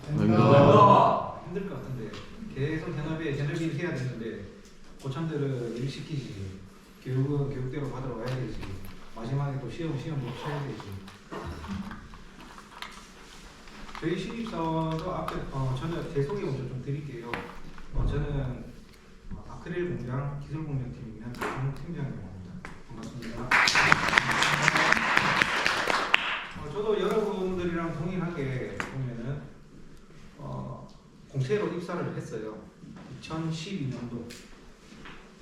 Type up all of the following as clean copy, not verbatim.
힘들 것 같은데 계속 현업일 해야 되는데 고참들은 일 시키지, 교육은 교육대로 받으러 가야 되지, 마지막에 또 시험도 쳐야 되지. 저희 신입사원도 앞에 저는 제 소개 먼저 좀 드릴게요. 저는 아크릴 공장 기술 공장팀에 있는 팀장이라고 합니다. 반갑습니다. 저도 여러분들이랑 동일하게 보면은 공채로 입사를 했어요. 2012년도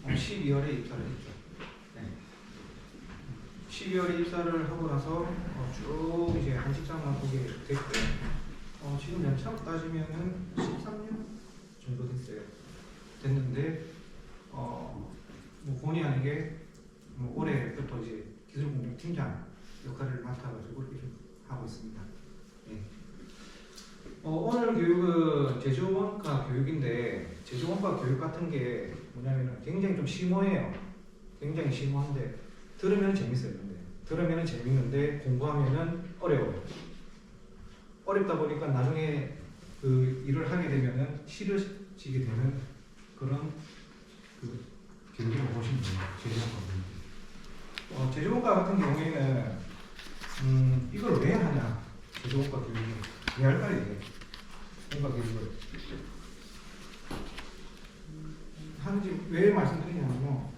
12월에 입사를 했죠. 네. 12월에 입사를 하고 나서 쭉 이제 한 직장만 보게 됐고, 지금 연차로 따지면은 13년 정도 됐는데, 뭐 본의 아니게 올해부터 이제 기술공장 팀장 역할을 맡아가지고 이렇게 좀 하고 있습니다. 네. 오늘 교육은 제조원가 교육인데, 제조원가 교육 같은 게 뭐냐면은 굉장히 좀 심오해요. 굉장히 심오한데 들으면 재밌어요. 근데 들으면 재밌는데 공부하면은 어려워요. 어렵다 보니까 나중에 그 일을 하게 되면은 싫어지게 되는 그런 그 교육을 보시면 돼요. 제조원가 교육. 제조원가 같은 경우에는 이걸 왜 하냐? 제조원가 교육을 왜 할까요? 이게 원가 교육을 하는지 왜 말씀드리냐면요.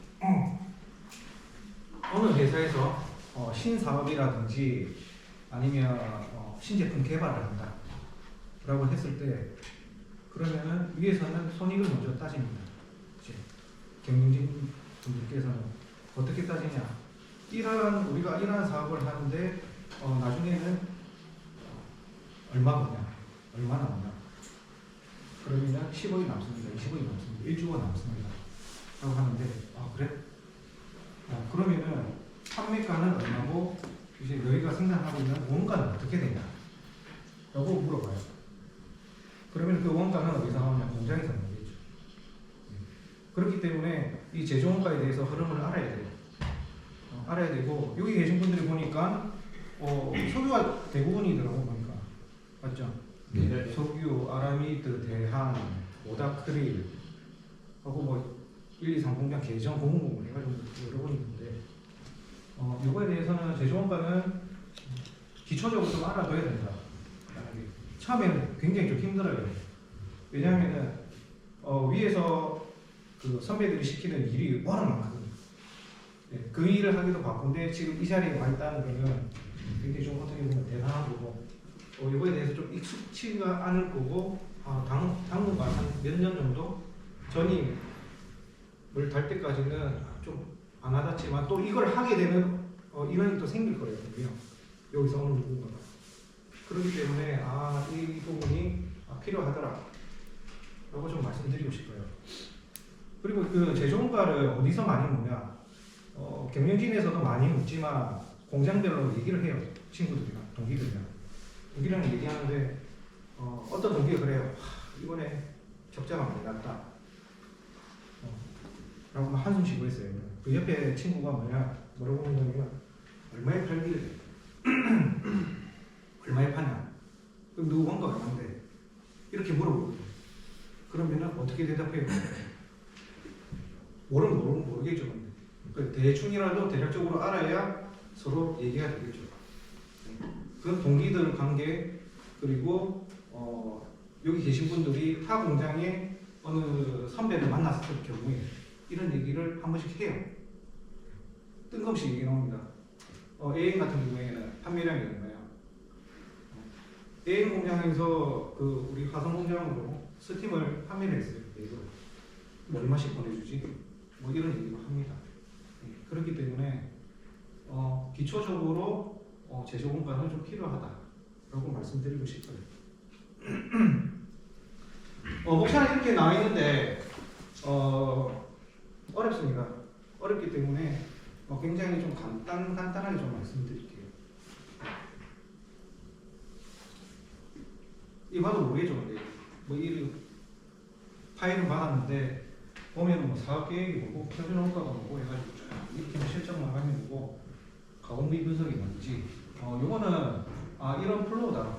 어느 회사에서 신사업이라든지 아니면 신제품 개발을 한다 라고 했을 때, 그러면은 위에서는 손익을 먼저 따집니다. 이제 경영진 분들께서는 어떻게 따지냐, 우리가 이러한 사업을 하는데 나중에는 얼마 버냐, 얼마 나오냐, 그러면 10억이 남습니다. 20억이 남습니다. 1조가 남습니다 라고 하는데, 그래? 그러면은 판매가는 얼마고 이제 너희가 생산하고 있는 원가는 어떻게 되냐 라고 물어봐요. 그러면 그 원가는 어디서 나오냐? 공장에서 나오겠죠. 그렇기 때문에 이 제조원가에 대해서 흐름을 알아야 돼요. 알아야 되고, 여기 계신 분들이 보니까 석유가 대부분이더라고 보니까. 맞죠? 네. 석유, 아라미드, 대한, 오다크릴 하고 뭐 1, 2, 3 공장 개정 공무원 해가지고 여러 번 있는데, 이거에 대해서는 제조원가는 기초적으로 좀 알아둬야 된다. 처음에는 굉장히 좀 힘들어요. 왜냐하면은 위에서 그 선배들이 시키는 일이 워낙 많거든요. 네, 그 일을 하기도 바쁜데 지금 이 자리에 와 있다는 거는 굉장히 좀 어떻게 보면 대단한 거고, 이거에 대해서 좀 익숙치가 않을 거고, 당분간 한 몇 년 정도 전임을 달 때까지는 좀 안 와닿지만, 또 이걸 하게 되면 인원이 또 생길 거예요. 여기서 어느 누군가가. 그렇기 때문에 이 부분이 필요하더라 라고 좀 말씀드리고 싶어요. 그리고 그 제조원가를 어디서 많이 묻냐, 경영진에서도 많이 묻지만 공장별로 얘기를 해요. 친구들이랑 동기들이랑 얘기하는데, 어떤 동기가 그래요. 이번에 적자가 많이 났다 라고 한숨 쉬고 있어요. 그 옆에 친구가 뭐라고 하냐면, 얼마에 팔길래 얼마에 파냐, 그럼 누구 원가가 얼마인데, 이렇게 물어보거든요. 그러면은 어떻게 대답해요? 모르겠죠. 근데 대충이라도 대략적으로 알아야 서로 얘기가 되겠죠. 그 동기들 관계, 그리고 여기 계신 분들이 타 공장에 어느 선배를 만났을 경우에 이런 얘기를 한 번씩 해요. 뜬금없이 얘기 나옵니다. AM 같은 경우에는 판매량이 얼마야? AM 공장에서 그 우리 화성 공장으로 스팀을 판매를 했어요. 이거 얼마씩 보내주지? 뭐 이런 얘기를 합니다. 그렇기 때문에 기초적으로 제조원가는 좀 필요하다라고 말씀드리고 싶어요. 목차는 이렇게 나와 있는데 어렵습니다. 어렵기 때문에 굉장히 좀 간단하게 좀 말씀드릴게요. 이 봐도 모르겠죠. 근데 이 파일을 받았는데 보면 사업 계획이 뭐고 표준 원가가 뭐고 해가지고 이렇게 실적만 하면 뭐고 가공비 분석이 뭔지, 요거는 이런 플로우다.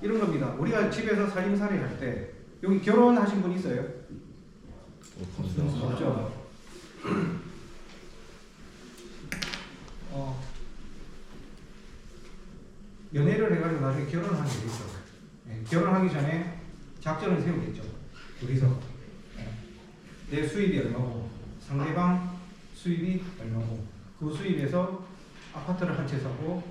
이런 겁니다. 우리가 집에서 살림살이 할 때 여기 결혼하신 분 있어요? 없죠. 연애를 해가지고 나중에 결혼을 하게 돼 있어. 네, 결혼하기 전에 작전을 세우겠죠. 둘이서 내 수입이 얼마고 상대방 수입이 얼마고 그 수입에서 아파트를 한 채 사고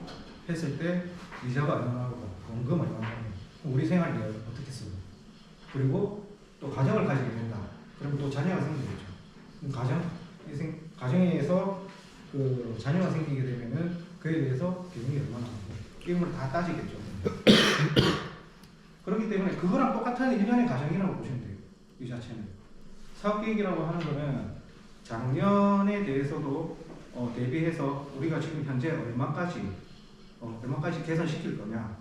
했을 때 이자가 얼마나 하고 원금 얼마나 하고 우리 생활이 어떻게 쓰고 그리고 또 가정을 가지게 된다. 그럼 또 자녀가 생기겠죠. 가정에서 그 자녀가 생기게 되면은 그에 대해서 비용이 얼마나 하고 이런 걸 다 따지겠죠. 그렇기 때문에 그거랑 똑같은 일련의 과정이라고 보시면 돼요. 이 자체는 사업계획이라고 하는 거는 작년에 대해서도 대비해서 우리가 지금 현재 얼마까지 개선시킬 거냐,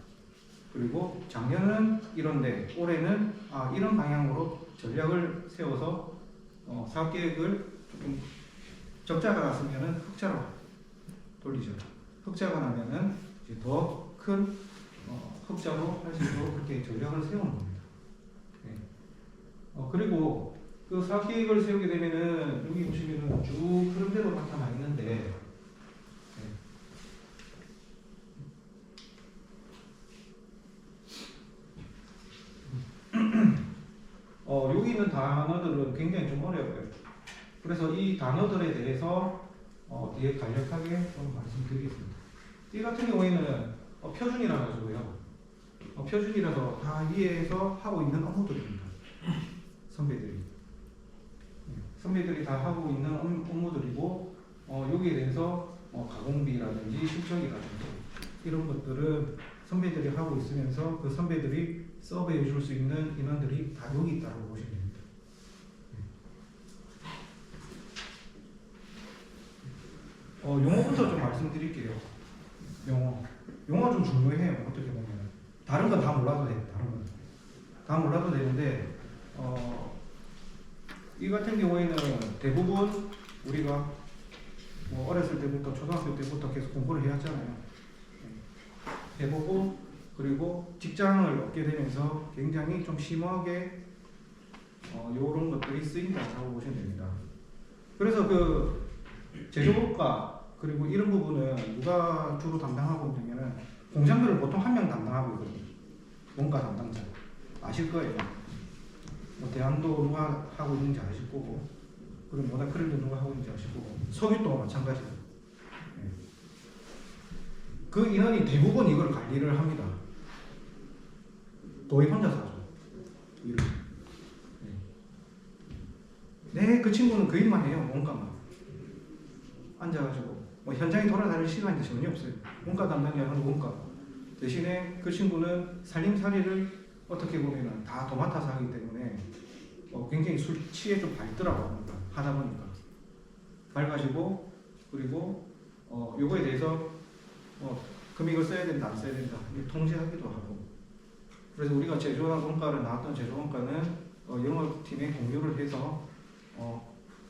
그리고 작년은 이런데 올해는 이런 방향으로 전략을 세워서 사업계획을 조금 적자가 났으면은 흑자로 돌리죠. 흑자가 나면은 이제 더 큰 흑자로 할 수 있도록 그렇게 전략을 세우는 겁니다. 네. 그리고 그 사업 계획을 세우게 되면은 여기 보시면은 쭉 흐름대로 나타나 있는데, 여기 있는 단어들은 굉장히 좀 어려워요. 그래서 이 단어들에 대해서 뒤에 간략하게 좀 말씀드리겠습니다. 이 같은 경우에는 표준이라 가지고요. 표준이라서 다 이해해서 하고 있는 업무들입니다. 선배들이 다 하고 있는 업무들이고, 여기에 대해서 가공비라든지 실적이라든지 이런 것들은 선배들이 하고 있으면서 그 선배들이 서브해 줄 수 있는 인원들이 다 여기 있다고 보시면 됩니다. 용어부터 좀 말씀드릴게요. 용어 좀 중요해요. 어떻게 보면 다른 건 다 몰라도 돼요. 다른 건 다 몰라도 되는데 이 같은 경우에는 대부분 우리가 어렸을 때부터 초등학교 때부터 계속 공부를 해왔잖아요. 해보고 그리고 직장을 얻게 되면서 굉장히 좀 심하게 이런 것들이 쓰인다고 보시면 됩니다. 그래서 그 제조업과 그리고 이런 부분은 누가 주로 담당하고 있냐면은 공장들을 보통 한 명 담당하고 있거든요. 원가 담당자 아실 거예요. 대안도 누가 하고 있는지 아실 거고, 그리고 모다크릴도 누가 하고 있는지 아실 거고, 석유도 마찬가지예요. 그 인원이 대부분 이걸 관리를 합니다. 거의 혼자서 하죠. 그 친구는 그 일만 해요. 원가만 앉아가지고 현장에 돌아다닐 시간이 전혀 없어요. 원가 담당이 하는 원가 대신에 그 친구는 살림살이를 어떻게 보면은 다 도맡아서 하기 때문에 굉장히 술취에 좀 밝더라고요. 하다 보니까 밝아지고, 그리고 요거에 대해서 금액을 써야 된다 안 써야 된다 통제하기도 하고. 그래서 우리가 제조원 원가를 나왔던 제조원 원가는 영업팀에 공유를 해서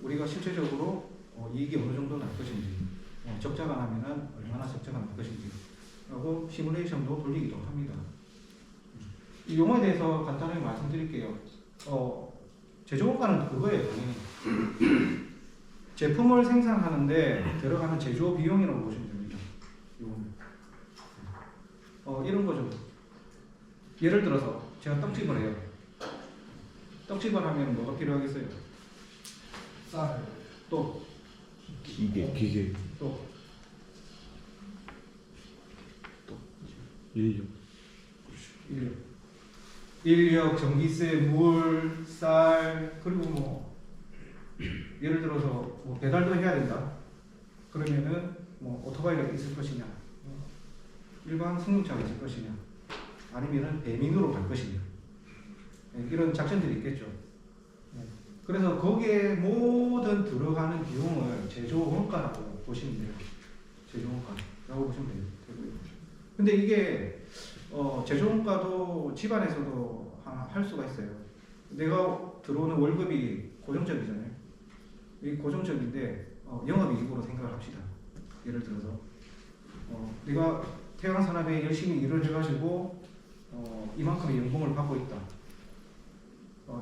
우리가 실제적으로 이익이 어느 정도 날 것인지, 적자가 나면은 얼마나 적자가 날 것인지 하고 시뮬레이션도 돌리기도 합니다. 이 용어에 대해서 간단하게 말씀드릴게요. 제조원가는 그거예요. 제품을 생산하는데 들어가는 제조 비용이라고 보시면 됩니다. 이런 거죠. 예를 들어서 제가 떡집을 해요. 떡집을 하면 뭐가 필요하겠어요? 쌀, 또 기계, 또 인력, 전기세, 물, 쌀, 그리고 뭐 예를 들어서 뭐 배달도 해야 된다. 그러면은 뭐 오토바이가 있을 것이냐, 일반 승용차가 있을 것이냐, 아니면은 배민으로 갈 것이냐, 이런 작전들이 있겠죠. 그래서 거기에 모든 들어가는 비용을 제조 원가라고 보시면 돼요. 제조 원가라고 보시면 되고요. 근데 이게 제조 원가도 집안에서도 할 수가 있어요. 내가 들어오는 월급이 고정적이잖아요. 이 고정적인데 영업이익으로 생각을 합시다. 예를 들어서 내가 태양산업에 열심히 일을 해가지고 이만큼의 연봉을 받고 있다.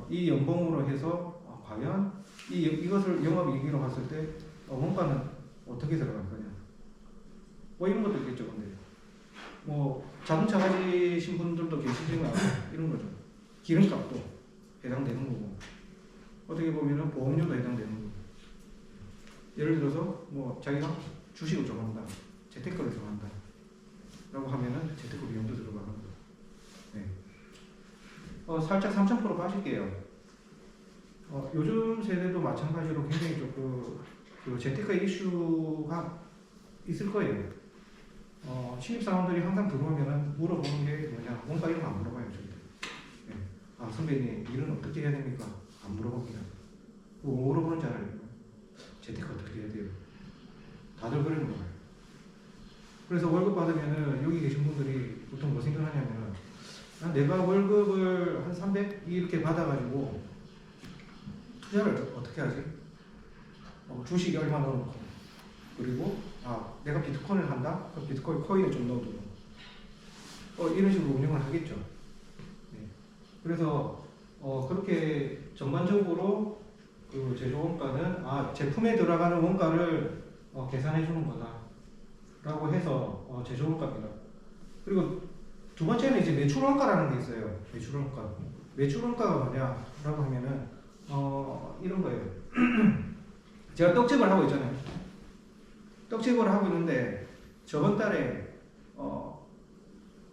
이 연봉으로 해서 과연 이것을 영업이익으로 봤을 때 원가는 어떻게 들어갈 거냐. 뭐 이런 것도 있겠죠. 근데 뭐 자동차 가지신 분들도 계시지만 이런 거죠. 기름값도 해당되는 거고 어떻게 보면은 보험료도 해당되는 거고 예를 들어서 뭐 자기가 주식을 좋아한다, 재테크를 좋아한다 라고 하면은 재테크 비용도 들어가는 거죠. 네. 살짝 3,000% 빠질게요. 요즘 세대도 마찬가지로 굉장히 그 재테크 이슈가 있을 거예요. 신입사원들이 항상 들어오면은 물어보는 게 뭐냐, 원가 이런 거 안 물어봐요, 저희들. 네. 선배님, 일은 어떻게 해야 됩니까? 안 물어봅니다. 뭐 물어보는 줄 알아요? 재테크 어떻게 해야 돼요? 다들 그래 물어봐요. 그래서 월급 받으면은 여기 계신 분들이 보통 뭐 생각하냐면 내가 월급을 한 300 이렇게 받아가지고 투자를 어떻게 하지? 주식이 얼마 넣어놓고 그리고 내가 비트코인을 한다? 그럼 비트코인 코인을 좀 넣어두고 이런 식으로 운영을 하겠죠. 네. 그래서 그렇게 전반적으로 그 제조원가는 제품에 들어가는 원가를 계산해 주는 거다 라고 해서 제조원가입니다. 그리고 두 번째는 이제 매출원가라는 게 있어요. 매출원가. 매출원가가 뭐냐라고 하면은 이런 거예요. 제가 떡집을 하고 있잖아요. 떡집을 하고 있는데 저번 달에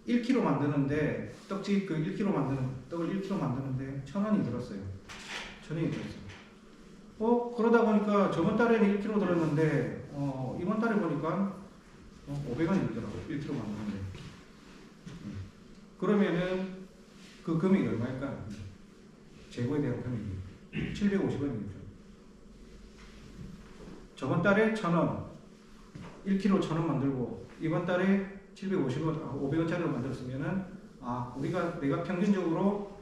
1kg 만드는데 떡집 그 1kg 만드는 떡을 1kg 만드는데 1,000원이 들었어요. 1,000원이 들었어요. 그러다 보니까 저번 달에는 1kg 들었는데 이번 달에 보니까 500원이 들더라고요. 1kg 만드는데. 그러면은 그 금액이 얼마일까? 재고에 대한 금액이 750원이겠죠. 저번 달에 1,000원, 1kg 1,000원 만들고 이번 달에 750원, 500원짜리로 만들었으면은 내가 평균적으로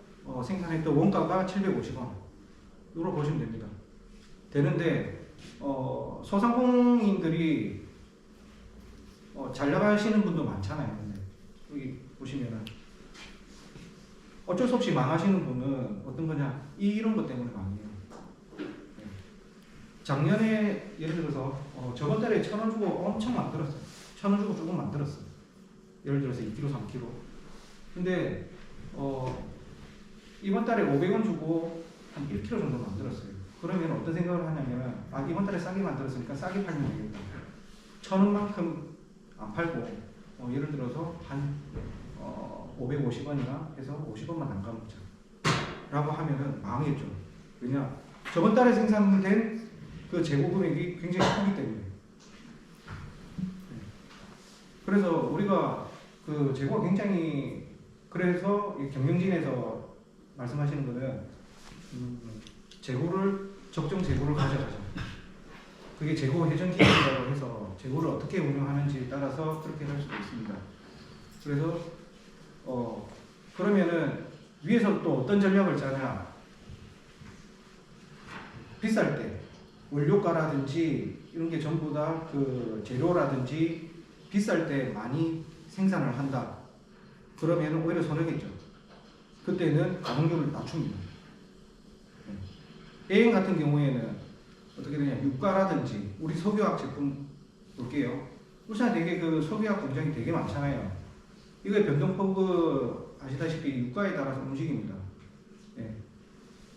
생산했던 원가가 750원. 이로 보시면 됩니다. 되는데 소상공인들이 잘 나가시는 분도 많잖아요. 근데 여기 보시면은 어쩔 수 없이 망하시는 분은 어떤 거냐? 이런 것 때문에 망해요. 네. 작년에 예를 들어서 저번 달에 1,000원 주고 엄청 만들었어요. 1,000원 주고 조금 만들었어요. 예를 들어서 2kg, 3kg. 근데 이번 달에 500원 주고 한 1kg 정도 만들었어요. 그러면 어떤 생각을 하냐면 이번 달에 싸게 만들었으니까 싸게 팔면 되겠다. 1,000원만큼 안 팔고 예를 들어서 한 550원이나 해서 50원만 남겨놓자 라고 하면은 망했죠. 왜냐? 저번 달에 생산된 그 재고 금액이 굉장히 크기 때문에. 그래서 우리가 그 재고가 굉장히, 그래서 경영진에서 말씀하시는 거는 적정 재고를 가져가자. 그게 재고 회전 기준이라고 해서 재고를 어떻게 운영하는지에 따라서 그렇게 할 수도 있습니다. 그래서 그러면은 위에서 또 어떤 전략을 짜냐? 비쌀 때 원료가라든지 이런 게 전부 다 그 재료라든지 비쌀 때 많이 생산을 한다. 그러면 오히려 손해겠죠. 그때는 가동률을 낮춥니다. A행 같은 경우에는 어떻게 되냐? 유가라든지 우리 석유화학 제품 볼게요. 울산에 되게 그 석유화학 공장이 되게 많잖아요. 이거의 변동폭은 아시다시피 유가에 따라서 움직입니다. 예.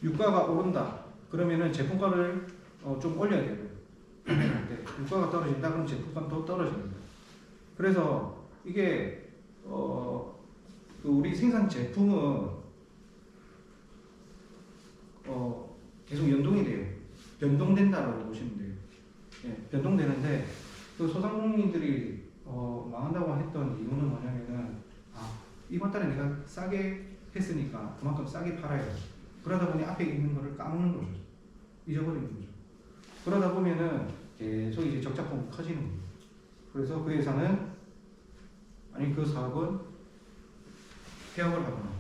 유가가 오른다. 그러면은 제품가를 좀 올려야 돼요. 유가가 떨어진다. 그럼 제품가도 떨어집니다. 그래서 이게 그 우리 생산 제품은 계속 연동이 돼요. 변동된다라고 보시면 돼요. 예, 변동되는데 그 소상공인들이 망한다고 했던 이유는 뭐냐면은 이번 달에 내가 싸게 했으니까 그만큼 싸게 팔아야 돼. 그러다 보니 앞에 있는 거를 까먹는 거죠. 잊어버리는 거죠. 그러다 보면은 계속 이제 적자폭이 커지는 거예요. 그래서 그 회사는 그 사업은 폐업을 하거나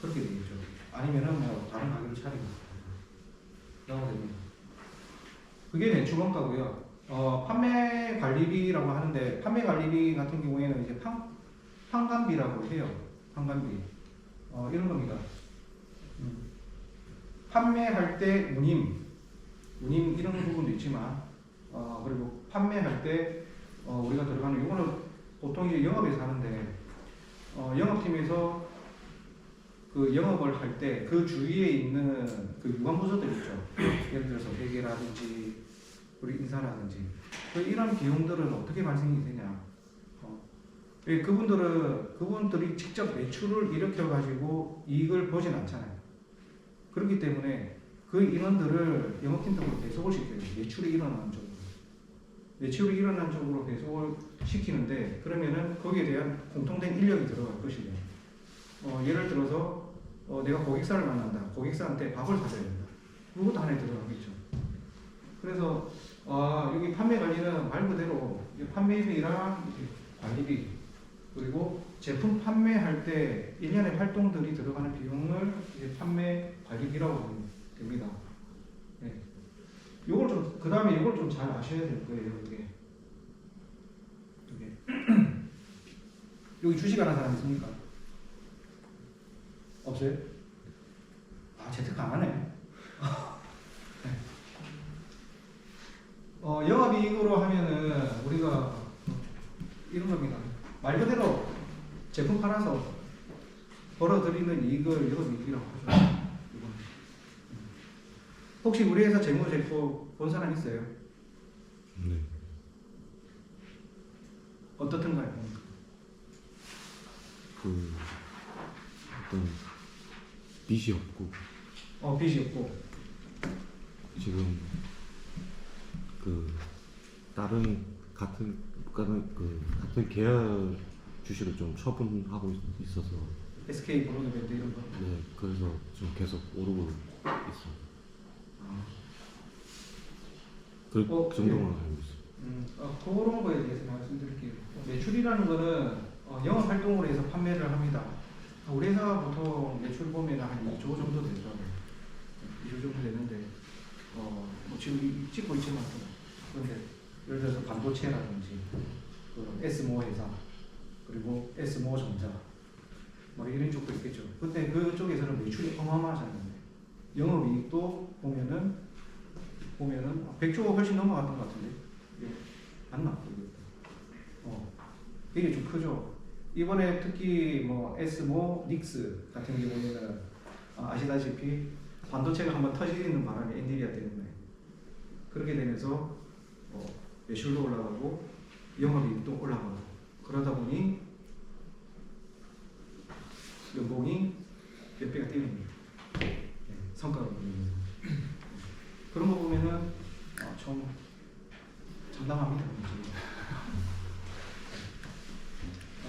그렇게 되겠죠. 아니면은 뭐 다른 가게를 차리고 나오게 됩니다. 그게 매출원가고요. 판매 관리비라고 하는데 판매 관리비 같은 경우에는 이제 판관비라고 해요. 환관비 이런 겁니다. 판매할 때 운임 이런 부분도 있지만 그리고 판매할 때 우리가 들어가는 이거는 보통 이제 영업에서 하는데 영업팀에서 그 영업을 할 때 그 주위에 있는 그 유관 부서들 있죠. 예를 들어서 회계라든지 우리 인사라든지 이런 비용들은 어떻게 발생이 되냐? 그분들이 직접 매출을 일으켜 가지고 이익을 보진 않잖아요. 그렇기 때문에 그 인원들을 영업팀 쪽으로 배속을 시켜요. 매출이 일어나는 쪽으로. 매출이 일어나는 쪽으로 배속을 시키는데 그러면은 거기에 대한 공통된 인력이 들어갈 것이죠. 예를 들어서 내가 고객사를 만난다. 고객사한테 밥을 사줘야 된다. 그것도 하나에 들어가겠죠. 그래서 여기 판매 관리는 말 그대로 판매비랑 관리비 그리고 제품 판매할 때 1년의 활동들이 들어가는 비용을 이제 판매 관리비라고 보면 됩니다. 네. 요걸 좀, 그 다음에 이걸 좀 잘 아셔야 될 거예요. 이게. 여기 주식하는 사람 있습니까? 없어요? 재테크 안 하네. 네. 영업이익으로 하면은 우리가 이런 겁니다. 말 그대로 제품 팔아서 벌어들이는 이익을 영업이익이라고 하죠. 혹시 우리 회사 재무제표 본 사람 있어요? 네. 어떻던가요? 그 어떤 빚이 없고 빚이 없고 지금 그 다른 같은 계열 주식을 좀 처분하고 있어서 SK 브로드밴드 이런 거. 네, 그래서 좀 계속 오르고 있어요. 그 정도만 알고 있어요. 그런 거에 대해서 말씀드릴게요. 매출이라는 거는 영업 활동으로 해서 판매를 합니다. 우리 회사가 보통 매출 보면 한 2조 정도 되죠. 2조 정도 되는데 뭐 지금 찍고 있지만 그런데 예를 들어서 반도체라든지 그 S모 회사 그리고 S모 전자 뭐 이런 쪽도 있겠죠. 근데 그쪽에서는 매출이 어마어마하잖아요. 영업이익도 보면은 100조 훨씬 넘어갔던 것 같은데 안 나왔거든요. 이게 좀 크죠. 이번에 특히 뭐 S모, 닉스 같은 경우에는 아시다시피 반도체가 한번 터지는 바람에 엔비디아 때문에 그렇게 되면서 매출도 올라가고 영업이익도 올라가고 그러다 보니 연봉이 몇 배가 뛰는 거예요. 성과가 보이면서 그런 거 보면은 좀 장담합니다.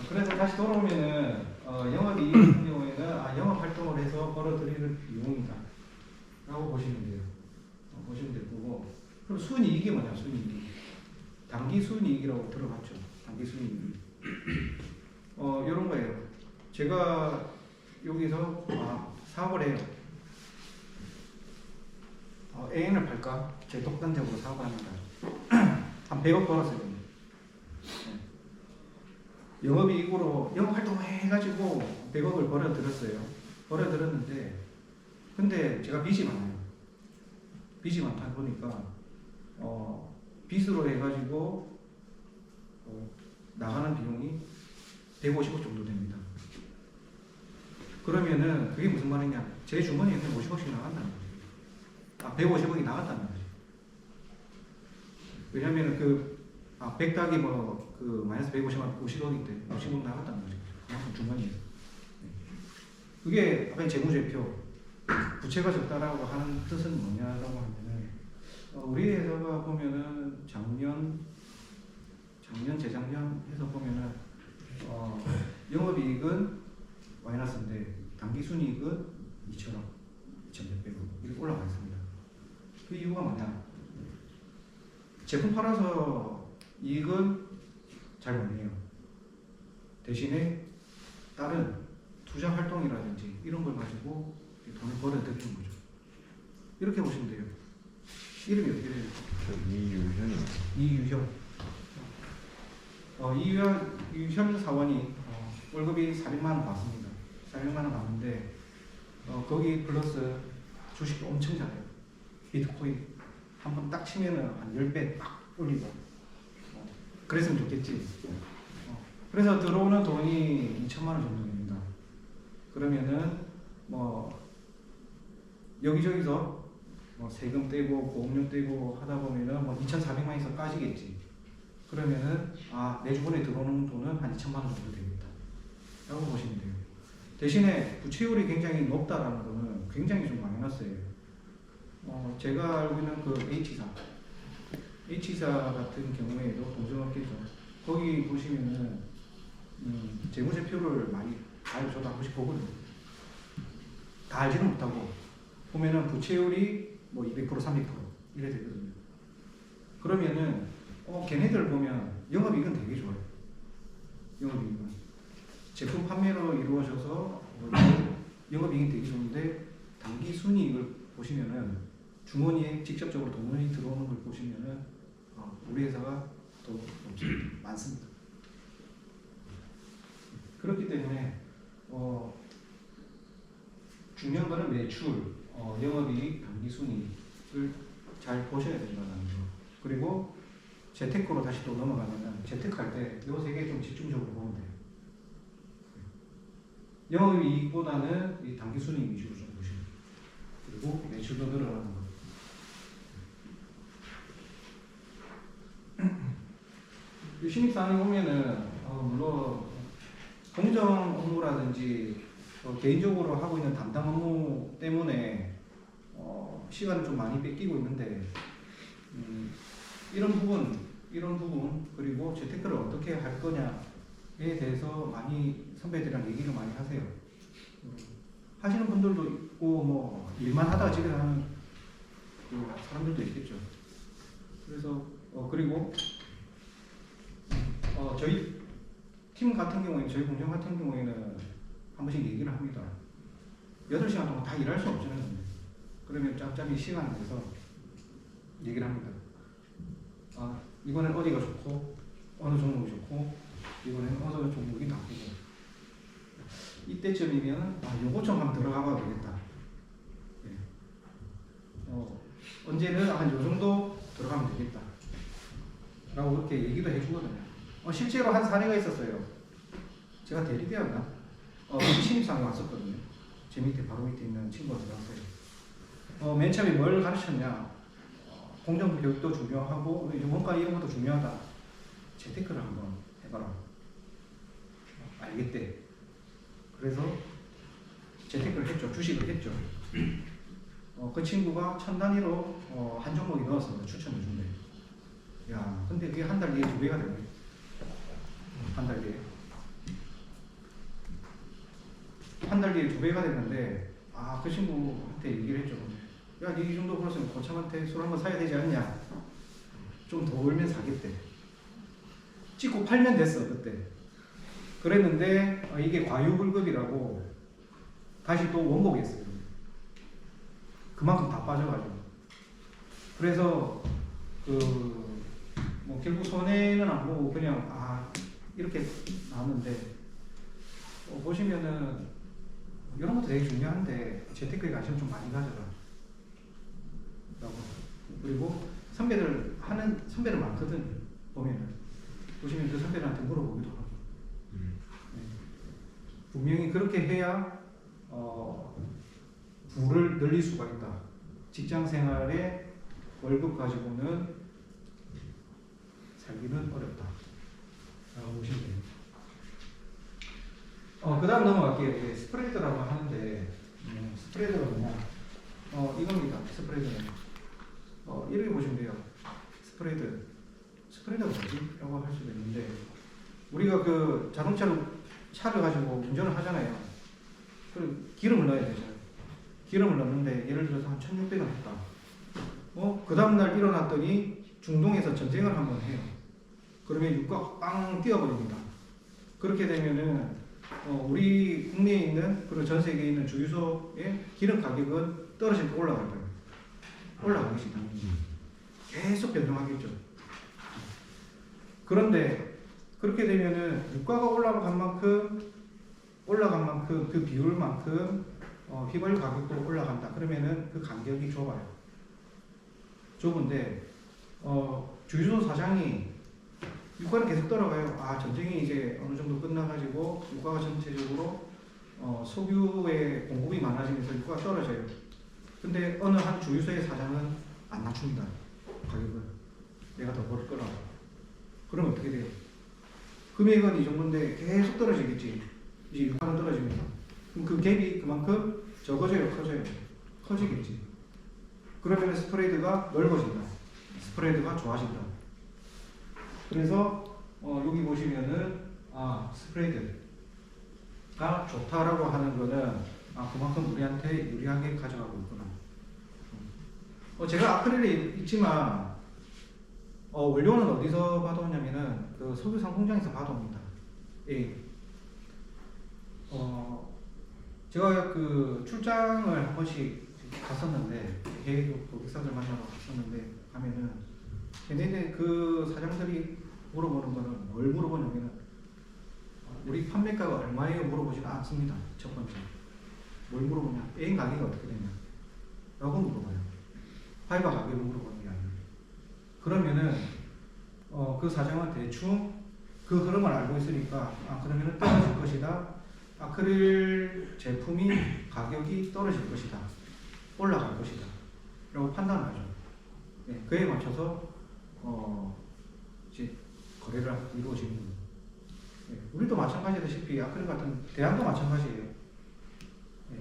그래서 다시 돌아오면은 영업이익 같은 경우에는 영업 활동을 해서 벌어들이는 비용이다 라고 보시면 돼요. 보시면 될 거고 그럼 순이익이 뭐냐? 순이익 단기 순이익이라고 들어봤죠. 단기 순이익 이런 거예요. 제가 여기서 사업을 해요. AN을 팔까? 제 독단적으로 사업을 합니다. 한 100억 벌었어요. 네. 영업이익으로 영업활동을 해가지고 100억을 벌어들였는데 근데 제가 빚이 많아요. 빚이 많다 보니까 빚으로 해가지고 나가는 비용이 150억 정도 됩니다. 그러면은 그게 무슨 말이냐? 제 주머니에 50억씩 나간다는 거죠. 150억이 나갔다는 거죠. 왜냐면은 100 따기 마이너스 150억 50억인데 50억 나갔다는 거죠. 그만큼 주머니에서. 그게 아까 재무제표 부채가 적다라고 하는 뜻은 뭐냐라고 하면은 우리 회사가 보면은 작년, 재작년 해서 보면은 영업이익은 마이너스인데 당기순이익은 2천억, 2,600억 이렇게 올라가 있습니다. 그 이유가 뭐냐? 제품 팔아서 이익은 잘 못 내요. 대신에 다른 투자 활동이라든지 이런 걸 가지고 돈을 벌어들이는 거죠. 이렇게 보시면 돼요. 이름이 어떻게 돼요? 이유현. 이유현 사원이 월급이 400만 원 받습니다. 400만 원 가는데 거기 플러스 주식도 엄청 잘해요. 비트코인 한번 딱 치면은 한 10배 딱 올리고 그랬으면 좋겠지. 그래서 들어오는 돈이 2천만 원 정도 됩니다. 그러면은 뭐 여기저기서 뭐 세금 떼고 보험료 떼고 하다 보면은 뭐 2,400만 원에서 빠지겠지. 그러면은 내 주머니에 들어오는 돈은 한 2천만 원 정도 되겠다 라고 보시면 돼요. 대신에 부채율이 굉장히 높다라는 거는 굉장히 좀 마이너스예요. 제가 알고 있는 그 H사 같은 경우에도 동종업계죠. 거기 보시면은 재무제표를 많이 저도 한 번씩 보거든요. 다 알지는 못하고 보면은 부채율이 뭐 200% 300% 이래 되거든요. 그러면은 걔네들 보면 영업이익은 되게 좋아요. 영업이익은 제품 판매로 이루어져서 영업이익이 되게 좋은데 단기 순이익을 보시면은 주머니에 직접적으로 돈이 들어오는 걸 보시면은 우리 회사가 더 많습니다. 그렇기 때문에 중요한 거는 매출, 영업이익, 단기순이익을 잘 보셔야 된다는 거. 그리고 재테크로 다시 또 넘어가면은 재테크할 때 이 세 개 좀 집중적으로 보면 돼요. 영업이익보다는 이 단기순이익 위주로 좀 보시면 돼요. 그리고 매출도 늘어나는 거. 신입사원이 보면은 물론 공정 업무라든지 개인적으로 하고 있는 담당 업무 때문에 시간을 좀 많이 뺏기고 있는데 이런 부분 그리고 재테크를 어떻게 할 거냐에 대해서 많이 선배들이랑 얘기를 많이 하세요. 하시는 분들도 있고 뭐 일만 하다가 집에 가는 그 사람들도 있겠죠. 그래서 그리고 저희 팀 같은 경우에 저희 공장 같은 경우에는 한 번씩 얘기를 합니다. 8시간 동안 다 일할 수 없잖아요. 그러면 짬짬이 시간을 내서 얘기를 합니다. 이번엔 어디가 좋고 어느 종목이 좋고 이번엔 어느 종목이 나쁘고 이때쯤이면 요거 좀 한번 들어가 봐도 되겠다. 네. 언제는 한 요 정도 들어가면 되겠다 라고 그렇게 얘기도 해주거든요. 실제로 한 사례가 있었어요. 제가 대리대였나? 신입사원이 왔었거든요. 제 밑에 바로 밑에 있는 친구가 들어왔어요. 맨 처음에 뭘 가르쳤냐? 공정부 교육도 중요하고 원가 이런 것도 중요하다. 재테크를 한번 해봐라. 알겠대. 그래서 재테크를 했죠. 주식을 했죠. 그 친구가 1000단위로 한 종목이 넣었습니다. 추천해 준대. 야, 근데 그게 한 달 뒤에 2배가 되네. 한 달 뒤에. 한 달 뒤에 2배가 됐는데, 그 친구한테 얘기를 했죠. 야, 니 이 정도 벌었으면 고참한테 술 한번 사야 되지 않냐? 좀 더 벌면 사겠대. 찍고 팔면 됐어, 그때. 그랬는데, 이게 과유불급이라고 다시 또 원복했어요. 그만큼 다 빠져가지고. 그래서, 뭐, 결국 손해는 안 보고 그냥, 이렇게 나왔는데, 보시면은, 이런 것도 되게 중요한데, 재테크에 관심 좀 많이 가져라. 라고. 그리고 선배들 많거든요. 보면은. 보시면 그 선배들한테 물어보기도 하고. 네. 분명히 그렇게 해야, 부를 늘릴 수가 있다. 직장 생활에 월급 가지고는 살기는 어렵다. 라고 보시면 돼요. 그 다음 넘어갈게요. 이게 스프레드라고 하는데, 스프레드가 뭐냐? 이겁니다. 스프레드는. 이렇게 보시면 돼요. 스프레드가 뭐지? 라고 할 수도 있는데, 우리가 그 차를 가지고 운전을 하잖아요. 그리고 기름을 넣어야 되잖아요. 기름을 넣는데, 예를 들어서 한 1600원 했다. 그 다음날 일어났더니 중동에서 전쟁을 한번 해요. 그러면 유가가 빵 뛰어버립니다. 그렇게 되면은, 우리 국내에 있는, 그리고 전 세계에 있는 주유소의 기름 가격은 떨어질 거 올라갈 거예요. 올라가겠지, 당연히. 계속 변동하겠죠. 그런데, 그렇게 되면은, 유가가 올라간 만큼, 올라간 만큼 그 비율만큼 휘발유 가격도 올라간다. 그러면은 그 간격이 좁아요. 좁은데 주유소 사장이 유가는 계속 떨어가요. 아, 전쟁이 이제 어느 정도 끝나가지고 유가가 전체적으로 석유의 공급이 많아지면서 유가가 떨어져요. 근데 어느 한 주유소의 사장은 안 낮춥니다. 가격을. 내가 더 벌 거라고. 그러면 어떻게 돼요? 금액은 이 정도인데 계속 떨어지겠지. 이제 유가는 떨어지면서. 그럼 그 갭이 그만큼 적어져요, 커져요? 커지겠지. 그러면 스프레드가 넓어진다. 스프레드가 좋아진다. 그래서 여기 보시면은 스프레드가 좋다라고 하는 거는 그만큼 우리한테 유리하게 가져가고 있구나. 제가 아크릴에 있지만 원료는 어디서 받아오냐면은 그 석유 상공장에서 받아옵니다. 예. 제가 그 출장을 한 번씩 갔었는데 해외 고객사들 만나러 갔었는데 가면은 걔네들 그 사장들이 물어보는 거는 뭘 물어보냐면은 우리 판매가가 얼마예요 물어보지는 않습니다. 첫 번째 뭘 물어보냐 애인 가격이 어떻게 되냐 라고 물어봐요. 파이바 가격을 물어보는 게 아니에요. 그러면은 그 사장은 대충 그 흐름을 알고 있으니까 그러면은 떨어질 것이다. 아크릴 제품이 가격이 떨어질 것이다. 올라갈 것이다. 라고 판단하죠. 네, 그에 맞춰서 이제 거래를 이루어지는 거예요. 네, 우리도 마찬가지다시피 아크릴 같은 대안도 마찬가지예요. 네,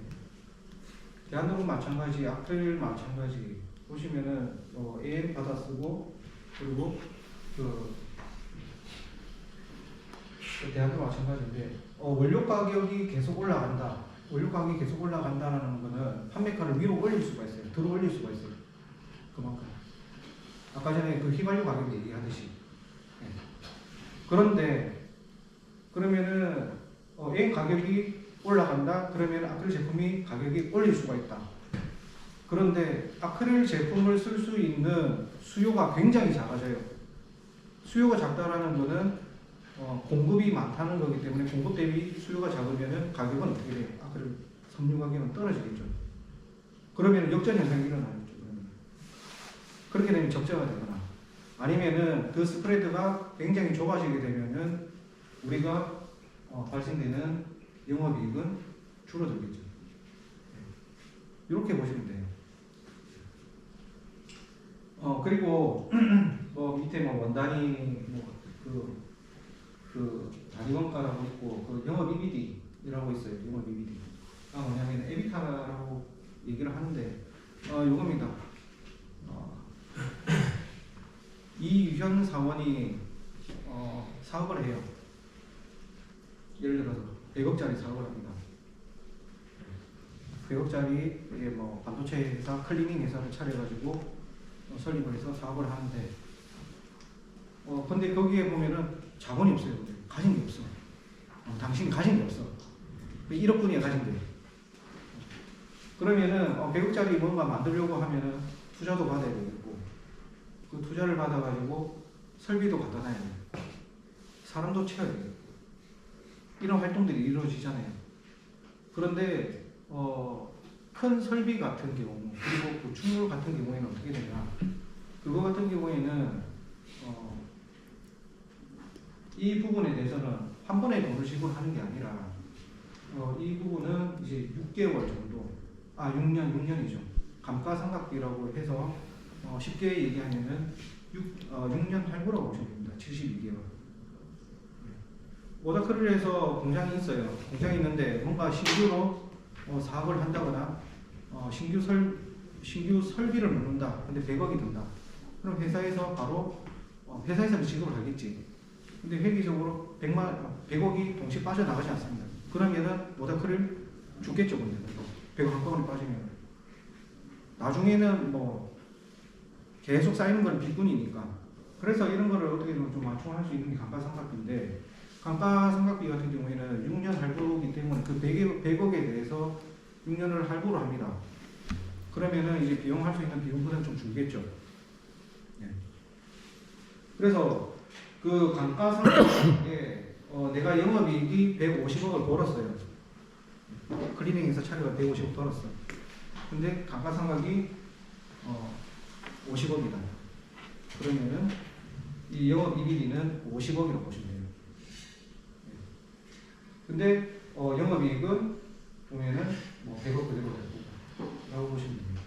대안도 마찬가지, 아크릴 마찬가지. 보시면은 AM 받아 쓰고 그리고 그 대안도 마찬가지인데 원료 가격이 계속 올라간다. 원료 가격이 계속 올라간다는 거는 판매가를 위로 올릴 수가 있어요. 들어 올릴 수가 있어요. 그만큼. 아까 전에 그 휘발유 가격 얘기하듯이. 네. 그런데 그러면은 A 가격이 올라간다. 그러면 아크릴 제품이 가격이 올릴 수가 있다. 그런데 아크릴 제품을 쓸 수 있는 수요가 굉장히 작아져요. 수요가 작다라는 거는 공급이 많다는 거기 때문에 공급 대비 수요가 작으면은 가격은 어떻게 돼요? 아크릴 섬유 가격은 떨어지겠죠. 그러면 역전 현상이 일어나겠죠. 그렇게 되면 적자가 되거나 아니면은 그 스프레드가 굉장히 좁아지게 되면은 우리가 발생되는 영업이익은 줄어들겠죠. 이렇게 보시면 돼요. 그리고 밑에 원단위 그 단위원가라고 있고 그 영업 EBD라고 있어요. 영업 EBD. 뭐냐면 에비타라고 얘기를 하는데 요겁니다. 이유현 사원이 사업을 해요. 예를 들어서 100억짜리 사업을 합니다. 100억짜리 이게 반도체 회사, 클리닝 회사를 차려가지고 설립을 해서 사업을 하는데 근데 거기에 보면은 자본이 없어요. 가진 게 없어. 당신이 가진 게 없어. 1억뿐이야 가진 게. 그러면은 100억짜리 뭔가 만들려고 하면은 투자도 받아야 되겠고 그 투자를 받아가지고 설비도 갖다 놔야 돼요. 사람도 채워야 되겠고 이런 활동들이 이루어지잖아요. 그런데 큰 설비 같은 경우 그리고 구축물 같은 경우에는 어떻게 되냐? 그거 같은 경우에는 이 부분에 대해서는 한 번에 돈을 지불하는 게 아니라 이 부분은 이제 6개월 정도, 6년이죠. 감가상각비라고 해서 쉽게 얘기하면은 6년 할부라고 보시면 됩니다. 72개월. 오다크릴에서 공장이 있어요. 공장이 있는데 뭔가 신규로 사업을 한다거나 신규 설비를 넣는다. 근데 100억이 든다. 그럼 회사에서 바로 회사에서는 지급을 하겠지. 근데 회계적으로 100억이 동시에 빠져나가지 않습니다. 그러면은 오다크릴 죽겠죠. 근데 100억 한꺼번에 빠지면 나중에는 계속 쌓이는 건 빚분이니까. 그래서 이런 거를 어떻게든 좀 맞춤할 수 있는 게 감가상각비인데 감가상각비 같은 경우에는 6년 할부이기 때문에 그 100억에 대해서 6년을 할부를 합니다. 그러면은 이제 비용할 수 있는 비용보다는 좀 줄겠죠. 네. 그래서 그 감가상각비에 내가 영업이익이 150억을 벌었어요. 클리닝에서 차례가 150억 들었어. 근데 감가상각이 50억이다. 그러면은 이 영업이익은 50억이라고 보시면 돼요. 근데 영업이익은 보면은 뭐 100억 그대로 되고 보시면 됩니다.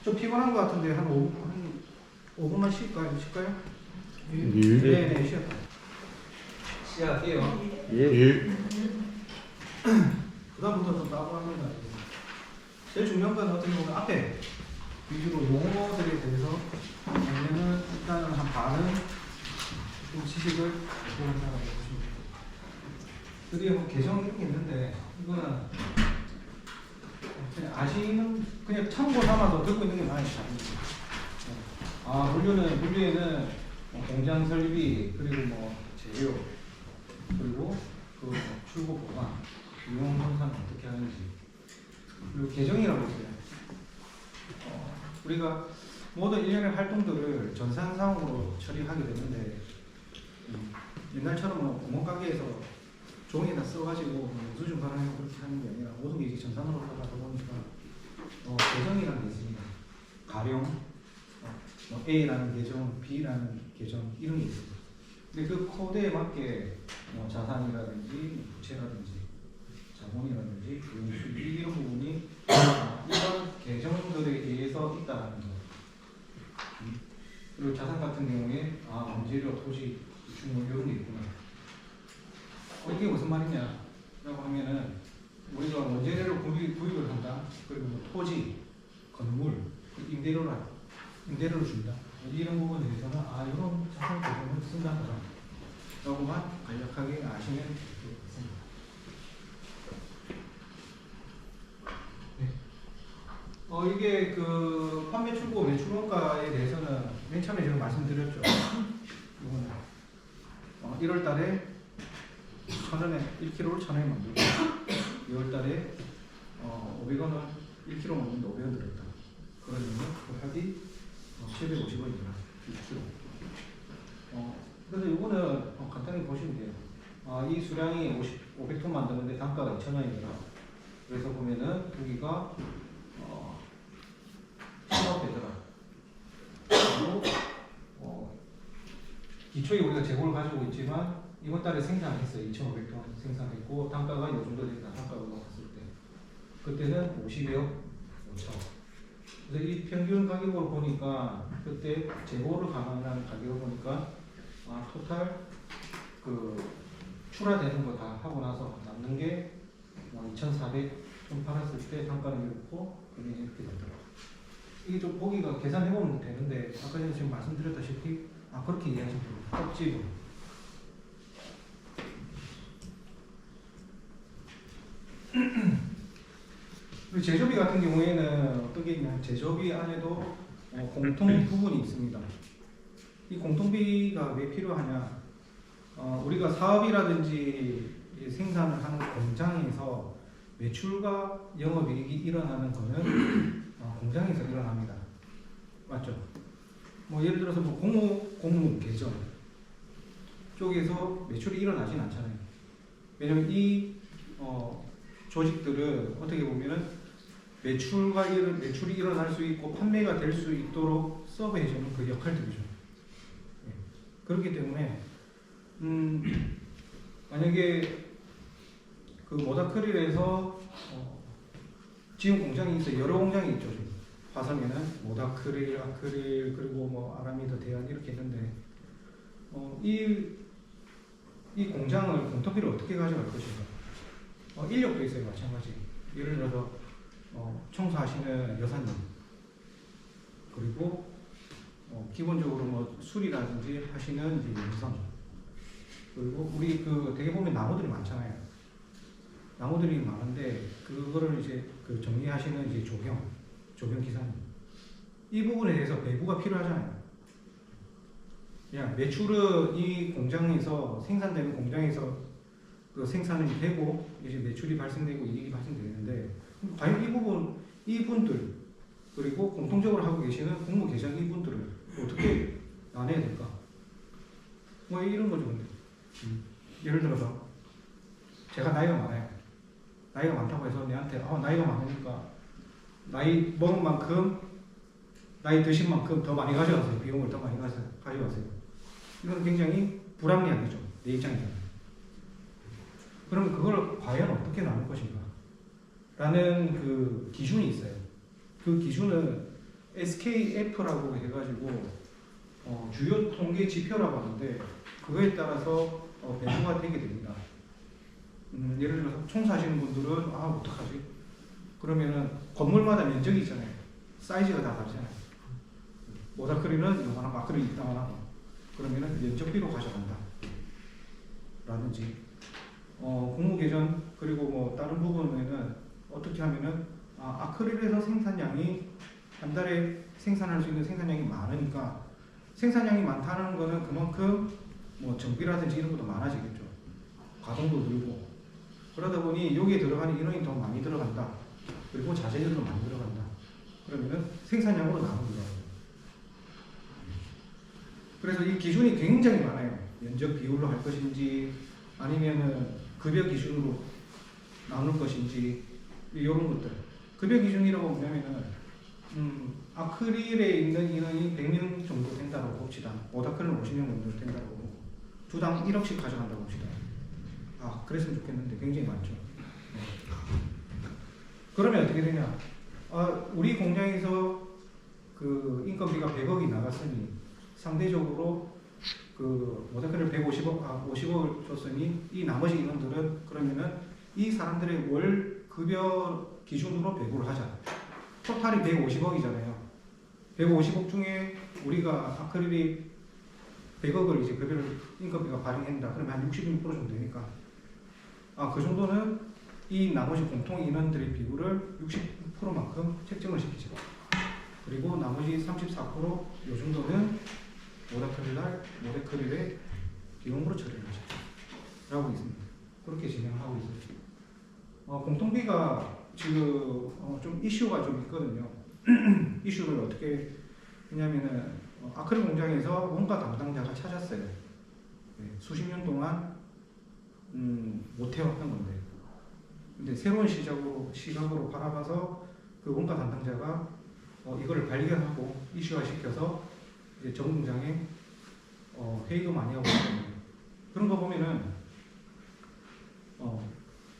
좀 피곤한 것 같은데 한 5분만 쉴까요? 네, 쉬었다. 시작할게요. 예. 그다음부터 좀 따분합니다. 제일 중요한 건 어떻게 보면 앞에 위주로 용어들에 대해서 알면은 일단은 한 반은 좀 지식을 보는다고 보시면 돼요. 드디어 뭐 개정 이런 게 있는데 이거는 그냥 아시는 그냥 참고 삼아서 듣고 있는 게 많이 다릅니다. 물류에는 뭐 공장 설비 그리고 뭐 재료 그리고 그 출고 보관 이용 생산 어떻게 하는지 그리고 개정이라고 있어요. 우리가 모든 일련의 활동들을 전산상으로 처리하게 되는데 옛날처럼 뭐 구멍가게에서 종이에다 써가지고 수준 발행하고 그렇게 하는 게 아니라 모든 게 이제 전산으로 하다 보니까 계정이라는 게 있습니다. 가령 뭐 A라는 계정, B라는 계정 이런 게 있습니다. 근데 그 코드에 맞게 뭐 자산이라든지 부채라든지 자본이라든지 수익 이런 부분이 이런 계정들에 의해서 있다는 거. 그리고 자산 같은 경우에 원재료, 토지, 주문 이런 게 있구나. 이게 무슨 말이냐라고 하면은 우리가 원재료를 구입을 한다. 그리고 뭐 토지, 건물, 임대료를 준다. 이런 부분에 대해서는 이런 자산 계정을 쓴다는 라고만 간략하게 아시면 되겠습니다. 네. 이게 그 판매 출고 매출 원가에 대해서는 맨 처음에 제가 말씀드렸죠. 이거는 1월 달에 1,000원에 1kg를 1,000원에 만들고 2월 달에 500원을 1kg 만드는데 500원 들었다. 그러면 그 합이 750원이더라. 1kg. 그래서 이거는 간단히 보시면 돼요. 이 수량이 500톤 만드는데 단가가 2,000원이더라. 그래서 보면은 여기가 10억 되더라. 그리고 기초에 우리가 재고를 가지고 있지만 이번 달에 생산했어요. 2,500톤 생산했고 단가가 이 정도 된다. 단가가 올라갔을 때 그때는 50억 5천. 그래서 이 평균 가격으로 보니까 그때 재고를 감안한 가격을 보니까 토탈 그 출하되는 거 다 하고 나서 남는 게 2,400좀 팔았을 때 단가는 이렇고 금액이 이렇게 되더라고요. 이게 좀 보기가 계산해보면 되는데 아까 전에 지금 말씀드렸다시피 그렇게 이해하시면 됩니다. 꼭지로. 그리고 제조비 같은 경우에는 어떻게 있냐, 제조비 안에도 공통 부분이 있습니다. 이 공통비가 왜 필요하냐, 우리가 사업이라든지 생산을 하는 공장에서 매출과 영업이익이 일어나는 거는 공장에서 일어납니다. 맞죠? 뭐 예를 들어서 뭐 공무 계정 쪽에서 매출이 일어나진 않잖아요. 왜냐면 이 조직들은 어떻게 보면은 매출이 일어날 수 있고 판매가 될 수 있도록 서브해주는 그 역할들이죠. 네. 그렇기 때문에 만약에 그 모다크릴에서 지금 공장이 있어요. 여러 공장이 있죠. 지금. 화성에는 모다크릴, 아크릴, 그리고 뭐 아라미드, 대안 이렇게 있는데 이 공장을 공통비를 어떻게 가져갈 것인가? 인력도 있어요. 마찬가지. 예를 들어서 청소하시는 여사님, 그리고 기본적으로 뭐 술이라든지 하시는 이제 여성, 그리고 우리 그 되게 보면 나무들이 많잖아요. 나무들이 많은데 그거를 이제 그 정리하시는 이제 조경 기사님, 이 부분에 대해서 배부가 필요하잖아요. 그냥 매출은 이 공장에서 생산되는 공장에서 그 생산이 되고 이제 매출이 발생되고 이익이 발생되는데 과연 이분들 그리고 공통적으로 하고 계시는 공무 계장 이분들을 어떻게 나눠야 될까? 뭐 이런 거죠. 근데 예를 들어서 제가 나이가 많아요. 나이가 많다고 해서 내한테 나이가 많으니까 나이 먹은 만큼 나이 드신 만큼 더 많이 가져가세요. 비용을 더 많이 가져가세요. 이건 굉장히 불합리하죠. 내 입장에서. 그럼 그걸 과연 어떻게 나눌 것인가? 라는 그 기준이 있어요. 그 기준은 SKF라고 해가지고 주요 통계 지표라고 하는데 그거에 따라서 배수가 되게 됩니다. 예를 들어서 청소하시는 분들은 어떡하지? 그러면은 건물마다 면적이 있잖아요. 사이즈가 다 다르잖아요. 모닥크리는 이만하고 아크릴 이만하고 그러면은 면적비로 가져간다. 라든지 공무개전 그리고 뭐 다른 부분에는 어떻게 하면은 아크릴에서 생산량이 한 달에 생산할 수 있는 생산량이 많으니까 생산량이 많다는 거는 그만큼 뭐 정비라든지 이런 것도 많아지겠죠. 가동도 늘고 그러다 보니 여기에 들어가는 인원이 더 많이 들어간다. 그리고 자재들도 많이 들어간다. 그러면은 생산량으로 나눕니다. 그래서 이 기준이 굉장히 많아요. 면적 비율로 할 것인지 아니면은 급여 기준으로 나눌 것인지 이런 것들. 급여 기준이라고 뭐냐면은 아크릴에 있는 인원이 100명 정도 된다고 봅시다. 모닥크릴은 50명 정도 된다고 보고 주당 1억씩 가져간다고 봅시다. 그랬으면 좋겠는데 굉장히 많죠. 그러면 어떻게 되냐? 우리 공장에서 그 인건비가 100억이 나갔으니 상대적으로 그 모닥크릴 50억을 줬으니 이 나머지 인원들은 그러면은 이 사람들의 월 급여 기준으로 배분을 하자. 토탈이 150억이잖아요. 150억 중에 우리가 아크릴이 100억을 이제 급여를 인건비가 발행한다. 그러면 한 66% 정도 되니까 그 정도는 이 나머지 공통 인원들의 비율을 60%만큼 책정을 시키죠. 그리고 나머지 34% 요 정도는 모닥크릴의 비용으로 처리를 하죠. 라고 있습니다. 그렇게 진행하고 있어요. 공통비가 지금 좀 이슈가 좀 있거든요. 이슈를 어떻게 했냐면은 아크릴 공장에서 원가 담당자가 찾았어요. 네, 수십 년 동안 못 해왔던 건데, 근데 새로운 시각으로 바라봐서 그 원가 담당자가 이거를 발견하고 이슈화 시켜서 이제 전 공장에 회의도 많이 하고 있거든요. 그런 거 보면은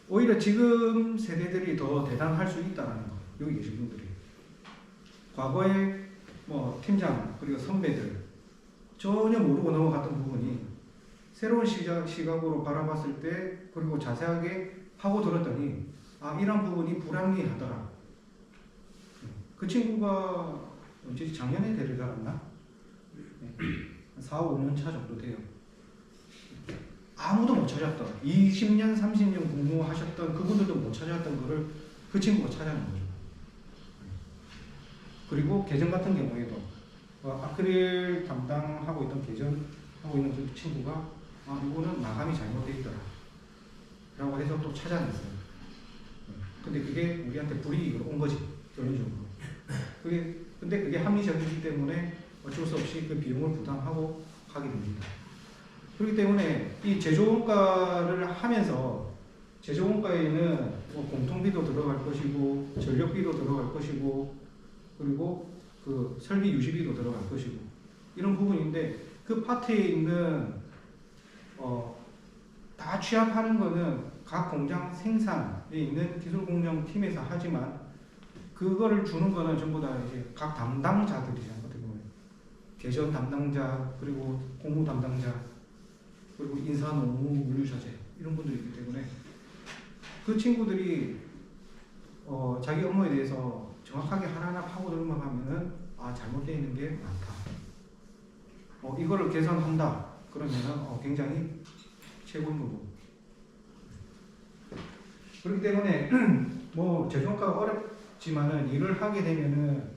오히려 지금 세대들이 더 대단할 수 있다는 거. 여기 계신 분들이 과거에 뭐 팀장 그리고 선배들 전혀 모르고 넘어갔던 부분이 새로운 시각으로 바라봤을 때 그리고 자세하게 하고 들었더니 이런 부분이 불합리하더라. 그 친구가 언제 작년에 대를 달았나? 4, 5년 차 정도 돼요. 아무도 못 찾았던 20년, 30년 근무하셨던 그분들도 못 찾았던 거를 그 친구가 찾아낸 거죠. 그리고 계정 같은 경우에도 아크릴 담당하고 있던 계정하고 있는 그 친구가 이거는 마감이 잘못되어 있더라 라고 해서 또 찾아냈어요. 근데 그게 우리한테 불이익으로 온 거지, 결론적으로. 근데 그게 합리적이기 때문에 어쩔 수 없이 그 비용을 부담하고 하게 됩니다. 그렇기 때문에 이 제조원가를 하면서 제조원가에는 공통비도 들어갈 것이고 전력비도 들어갈 것이고 그리고 그 설비 유지비도 들어갈 것이고 이런 부분인데 그 파트에 있는 다 취합하는 거는 각 공장 생산에 있는 기술공정 팀에서 하지만 그거를 주는 거는 전부 다 이제 각 담당자들이잖아요. 어떻게 보면 개전 담당자 그리고 공무 담당자 그리고 인사, 노무, 물류자재 이런 분들이 있기 때문에 그 친구들이 자기 업무에 대해서 정확하게 하나하나 파고들만 하면은 잘못되어 있는 게 많다. 이거를 개선한다. 그러면은 굉장히 최고인 거고. 그렇기 때문에 뭐 제조원가가 어렵지만은 일을 하게 되면은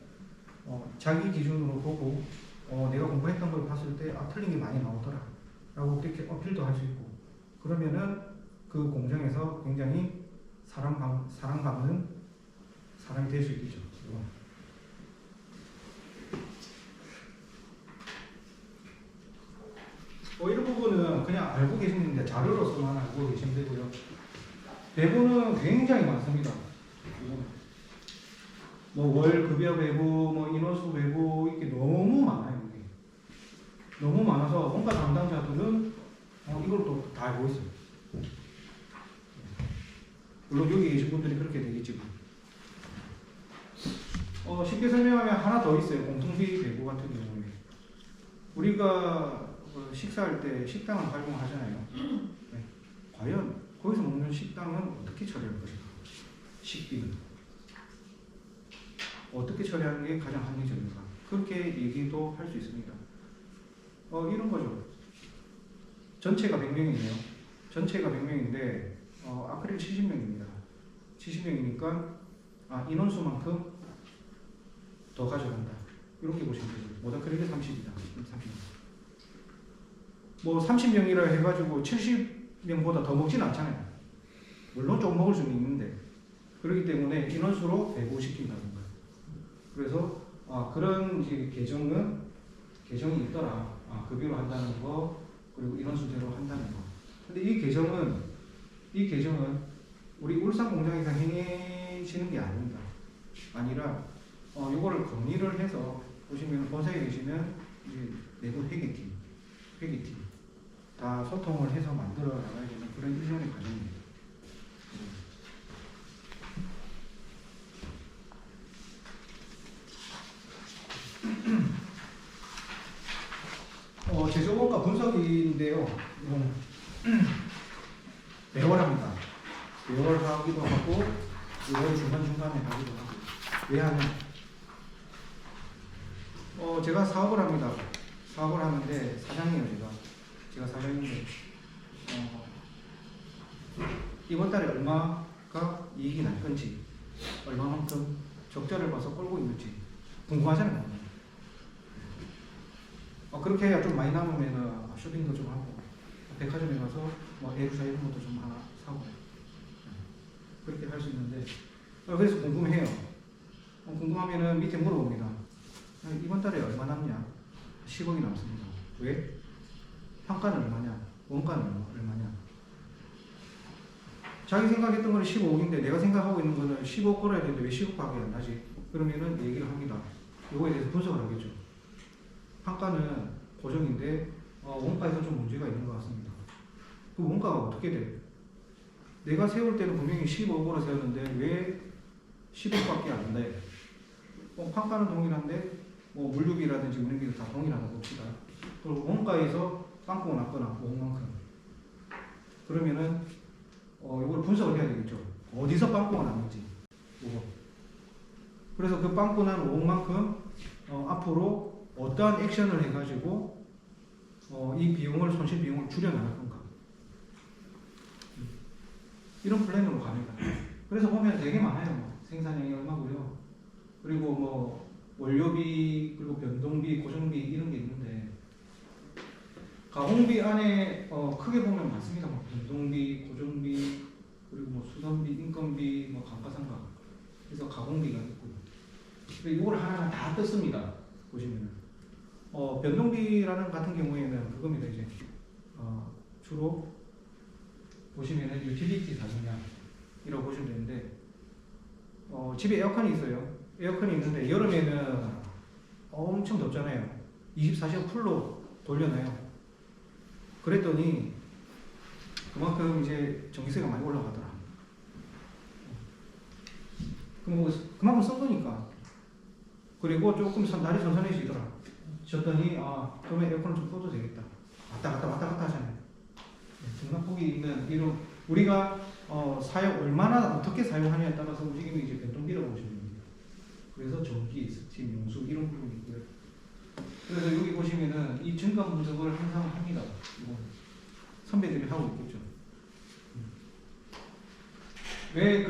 자기 기준으로 보고 내가 공부했던 걸 봤을 때 틀린 게 많이 나오더라. 라고 그렇게 어필도 할 수 있고 그러면은 그 공장에서 굉장히 사랑받는 사람이 될 수 있겠죠. 이런 부분은 그냥 알고 계시는데 자료로서만 알고 계시면 되고요. 배분은 굉장히 많습니다. 뭐 월 급여 배분, 뭐 인원수 배분 이렇게 너무 많아요. 이게. 너무 많아서 원가 담당자들은 이걸 또 다 알고 있어요. 물론 여기 계신 분들이 그렇게 되겠지만 쉽게 설명하면 하나 더 있어요. 공통비 배분 같은 경우에 우리가 식사할 때 식당을 활용하잖아요. 네. 과연 거기서 먹는 식당은 어떻게 처리할 것인가? 식비는 어떻게 처리하는 게 가장 합리적인가? 그렇게 얘기도 할 수 있습니다. 이런 거죠. 전체가 100명이네요. 전체가 100명인데 아크릴 70명입니다. 70명이니까 인원수만큼 더 가져간다. 이렇게 보시면 되죠. 모다크릴이 30이다. 30명. 뭐 30명이라 해가지고 70명보다 더 먹진 않잖아요. 물론 좀 먹을 수는 있는데 그렇기 때문에 인원수로 배분시킨다든가. 그래서 그런 이제 개정이 있더라. 급여로 한다는 거 그리고 인원수대로 한다는 거. 근데 이 개정은 우리 울산 공장에서 행해지는 게 아닙니다. 아니라 요거를 건의를 해서 보시면 본사에 계시면 이제 내부 회계팀 다 소통을 해서 만들어 나가야 되는 그런 일련의 과정입니다. 제조원가 분석인데요. 이거는 매월 합니다. 매월 하기도 하고 6월 중간중간에 하기도 하고. 왜 하냐? 제가 사업을 합니다. 사업을 하는데 사장이에요. 제가 사장인데 이번 달에 얼마가 이익이 날 건지 얼마만큼 적자를 봐서 끌고 있는지 궁금하잖아요. 그렇게 해야 좀 많이 남으면 쇼핑도 좀 하고 백화점에 가서 뭐 애루사 이런 것도 좀 하나 사고 그렇게 할 수 있는데 그래서 궁금해요. 궁금하면은 밑에 물어봅니다. 이번 달에 얼마 남냐? 10억이 남습니다. 왜? 평가는 얼마냐? 원가는 얼마냐? 자기 생각했던 거는 15억인데 내가 생각하고 있는 거는 15억 걸어야 되는데 왜 10억밖에 안 나지? 그러면은 얘기를 합니다. 요거에 대해서 분석을 하겠죠. 평가는 고정인데 원가에서 좀 문제가 있는 것 같습니다. 그 원가가 어떻게 돼? 내가 세울 때는 분명히 15억으로 세웠는데 왜 10억밖에 안 돼? 평가는 동일한데 뭐 물류비라든지 운행비도 다 동일하다고 봅시다. 그리고 원가에서 빵꾸가 났거나 5억만큼 그러면은 이걸 분석을 해야 되겠죠. 어디서 빵꾸가 났는지 이거. 그래서 그 빵꾸 난 5억만큼 앞으로 어떠한 액션을 해가지고 이 비용을 손실 비용을 줄여나갈 건가 이런 플랜으로 갑니다. 그래서 보면 되게 많아요. 생산량이 얼마고요. 그리고 뭐 원료비 그리고 변동비 고정비 이런 게 있는데 가공비 안에 크게 보면 많습니다. 뭐 변동비 고정비 그리고 뭐 수선비 인건비 뭐 감가상각 그래서 가공비가 있고 근데 이걸 하나하나 다 뜯습니다. 보시면은 변동비라는 같은 경우에는 그겁니다. 이제 주로 보시면은 유틸리티 사용량이라고 보시면 되는데 집에 에어컨이 있어요. 에어컨이 있는데 여름에는 엄청 덥잖아요. 24시간 풀로 돌려놔요. 그랬더니 그만큼 이제 전기세가 많이 올라가더라. 그럼 그만큼 쓴 거니까. 그리고 조금 날이 선선해지더라. 졌더니 그러면 에어컨을 좀 꺼도 되겠다. 왔다 갔다 하잖아요. 등락폭이 있는 이런 우리가 얼마나 어떻게 사용하냐에 따라서 움직임이 이제 변동비라고 보시면 됩니다. 그래서 전기, 스팀, 용수 이런 부분이 있고요. 그래서 여기 보시면은 이 증감 분석을 항상 합니다. 이거 선배들이 하고 있겠죠. 왜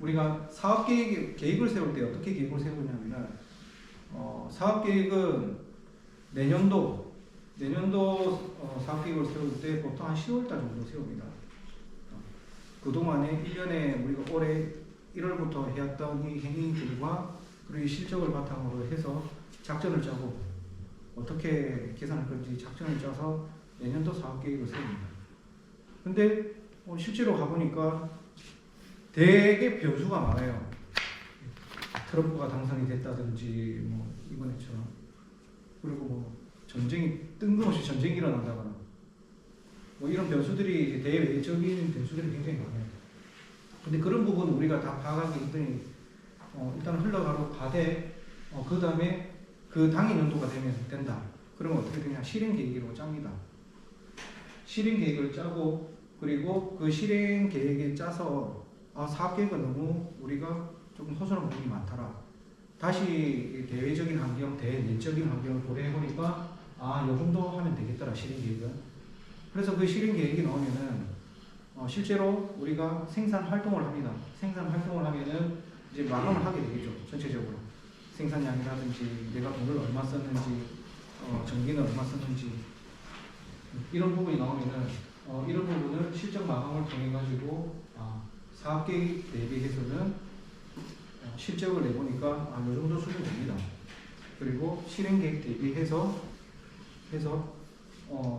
우리가 사업 계획을 세울 때 어떻게 계획을 세우냐면 사업 계획은 내년도 사업 계획을 세울 때 보통 한 10월달 정도 세웁니다. 그동안에 1년에 우리가 올해 1월부터 해왔던 이 행위들과 그리고 이 실적을 바탕으로 해서 작전을 짜고 어떻게 계산할 건지 작전을 짜서 내년도 사업 계획을 세웁니다. 근데 실제로 가보니까 되게 변수가 많아요. 트럼프가 당선이 됐다든지 뭐 이번에처럼, 그리고 뭐 전쟁이 뜬금없이 전쟁이 일어난다거나 뭐 이런 변수들이 이제 대외적인 변수들이 굉장히 많아요. 근데 그런 부분 우리가 다 파악하기 힘드니 일단 흘러가로 가되 그 다음에 그 당일 연도가 되면 된다. 그러면 어떻게 되냐? 실행 계획으로 짭니다. 실행 계획을 짜고, 그리고 그 실행 계획에 짜서 사업 계획은 너무 우리가 조금 허술한 부분이 많더라. 다시 대외적인 환경, 대내적인 환경을 고려해 보니까 요 정도 하면 되겠더라, 실행 계획은. 그래서 그 실행 계획이 나오면은 실제로 우리가 생산 활동을 합니다. 생산 활동을 하면은 이제 마감을 하게 되겠죠, 전체적으로. 생산량이라든지 내가 돈을 얼마 썼는지, 전기는 얼마 썼는지, 이런 부분이 나오면은 이런 부분을 실적 마감을 통해 가지고 사업 계획 대비해서는 실적을 내보니까 요 정도 수준 됩니다. 그리고 실행 계획 대비해서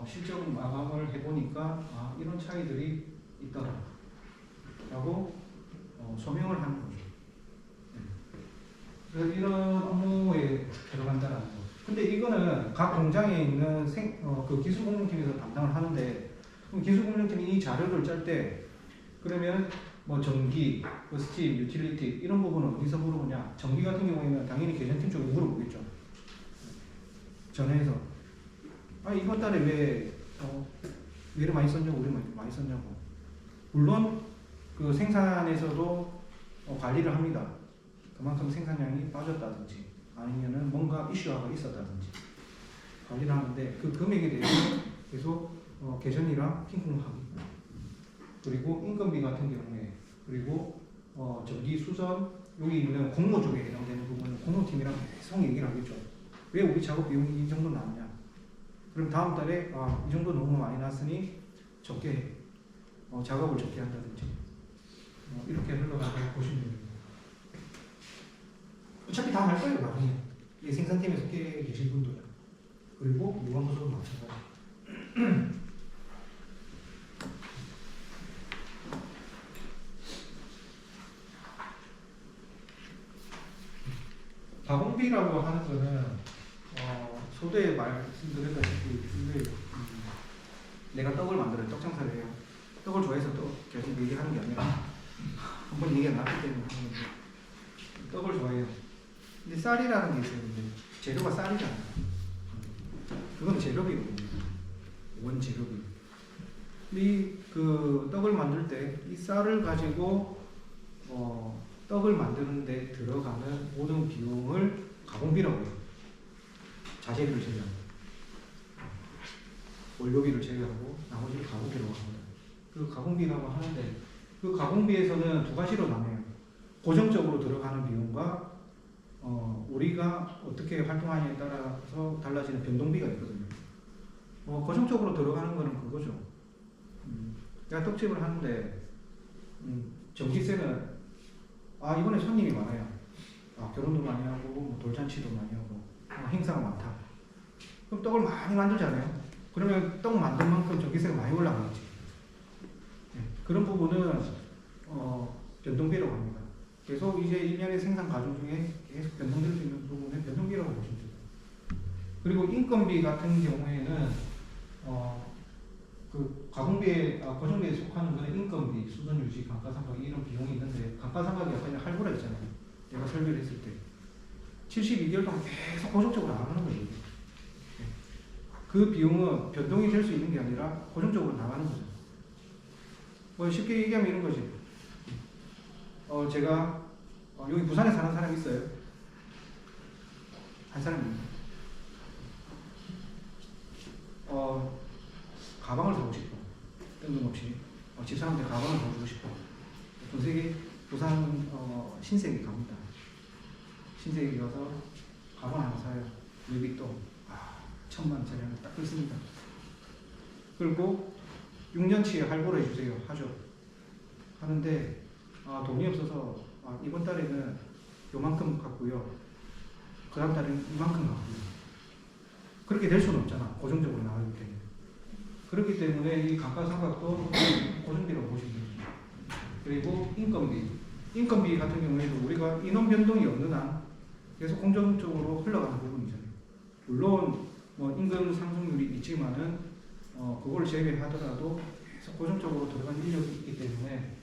실적 마감을 해보니까 이런 차이들이 있더라 라고 소명을 하는 거죠. 그래서 이런 업무에 들어간다는 거. 근데 이거는 각 공장에 있는 그 기술공정팀에서 담당을 하는데, 그럼 기술공정팀이 이 자료를 짤 때 그러면 뭐 전기, 스팀, 유틸리티 이런 부분은 어디서 물어보냐? 전기 같은 경우에는 당연히 개전팀 쪽에 물어보겠죠. 전화해서 이번 달에 왜 이렇게 많이 썼냐고, 우리 많이 썼냐고. 물론 그 생산에서도 관리를 합니다. 그만큼 생산량이 빠졌다든지 아니면은 뭔가 이슈가 있었다든지 관리를 하는데, 그 금액에 대해서 계속 개전이랑 핑퐁하기, 그리고 인건비 같은 경우에, 그리고 전기 수선, 여기 있는 공모 쪽에 해당되는 부분은 공모팀이랑 계속 얘기를 하겠죠. 왜 우리 작업 비용이 이 정도 나왔냐? 그럼 다음 달에 이 정도 너무 많이 났으니 적게 해. 작업을 적게 한다든지 이렇게 흘러가게 보시면 됩니다. 어차피 다 할 거예요, 나중에. 이 생산팀에서 계신 분들은. 그리고 유관부서도 마찬가지. 가공비라고 하는 거는 소대에 말씀드렸다시피 내가 떡을 만들어요. 떡 장사를 해요. 떡을 좋아해서 떡 계속 얘기하는 게 아니라 한번 얘기가 나왔기 때문에 하는 건데, 떡을 좋아해요. 근데 쌀이라는 게 있어요. 근데 재료가 쌀이잖아요. 그건 재료비거든요. 원재료비. 그 떡을 만들 때 이 쌀을 가지고 떡을 만드는 데 들어가는 모든 비용을 가공비라고 해요. 자재비를 제외하고, 원료비를 제외하고 나머지를 가공비라고 합니다. 그 가공비라고 하는데, 그 가공비에서는 두 가지로 나눠요. 고정적으로 들어가는 비용과 우리가 어떻게 활동하느냐에 따라서 달라지는 변동비가 있거든요. 고정적으로 들어가는 거는 그거죠. 내가 떡집을 하는데 전기세는 이번에 손님이 많아요. 결혼도 많이 하고 뭐 돌잔치도 많이 하고 행사가 많다. 그럼 떡을 많이 만들잖아요. 그러면 떡 만든 만큼 전기세가 많이 올라가겠지. 그런 부분은 변동비라고 합니다. 계속 이제 일년의 생산 과정 중에 계속 변동될 수 있는 부분은 변동비라고 보시면 됩니다. 그리고 인건비 같은 경우에는 그 가공비에 고정비에 속하는 거는 인건비, 수선 유지, 감가상각 이런 비용이 있는데, 감가상각이 약간 할부라 있잖아요. 내가 설계를 했을 때 72개월 동안 계속 고정적으로 나가는 거예요. 그 비용은 변동이 될 수 있는 게 아니라 고정적으로 나가는 거죠. 뭐 쉽게 얘기하면 이런 거지. 제가 여기 부산에 사는 사람이 있어요. 한 사람입니다. 가방을 사고 싶어. 뜬금없이. 집사람한테 가방을 사주고 싶어. 전세계 부산 신세계 갑니다. 신세계 가서 가방 하나 사요. 루이비통 1,000만원짜리 딱 끊습니다. 그리고 6년치에 할부를 해주세요. 하죠. 하는데 돈이 없어서 이번 달에는 요만큼 갖고요. 그 다음 달에는 이만큼 갖고요. 그렇게 될 수는 없잖아. 고정적으로 나가기 때문에. 그렇기 때문에 이 감가상각도 고정비라고 보시면 됩니다. 그리고 인건비 같은 경우에도 우리가 인원 변동이 없는 한 계속 공정적으로 흘러가는 부분이잖아요. 물론 뭐 임금 상승률이 있지만은 그걸 제외하더라도 계속 고정적으로 들어가는 인력이 있기 때문에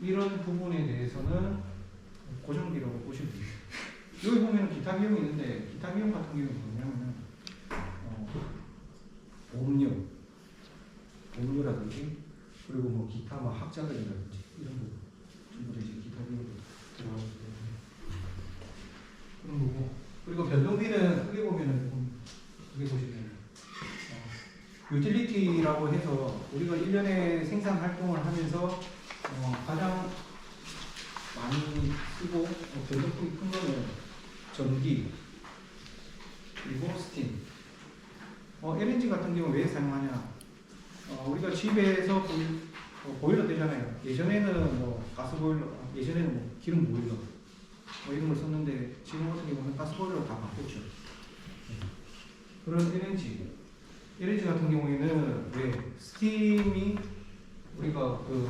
이런 부분에 대해서는 고정비라고 보시면 됩니다. 여기 보면 기타 비용이 있는데 기타 비용 같은 경우는 뭐냐면은 보험료라든지 그리고 뭐 기타 뭐 학자금이라든지 이런 거 전부 다 이제 기타 비용으로 들어가기 때문에 그런 거고, 그리고 변동비는 크게 보면은 크게 보시면 유틸리티라고 해서 우리가 1년에 생산 활동을 하면서 가장 많이 쓰고 변동폭이 큰 거는 전기 그리고 스팀. LNG 같은 경우 왜 사용하냐? 우리가 집에서 보일러 되잖아요. 예전에는 뭐 가스보일러, 예전에는 뭐 기름 보일러 뭐 이런 걸 썼는데 지금 같은 경우는 가스보일러로 다 바꿨죠. 그런 LNG 같은 경우에는 왜 스팀이 우리가 그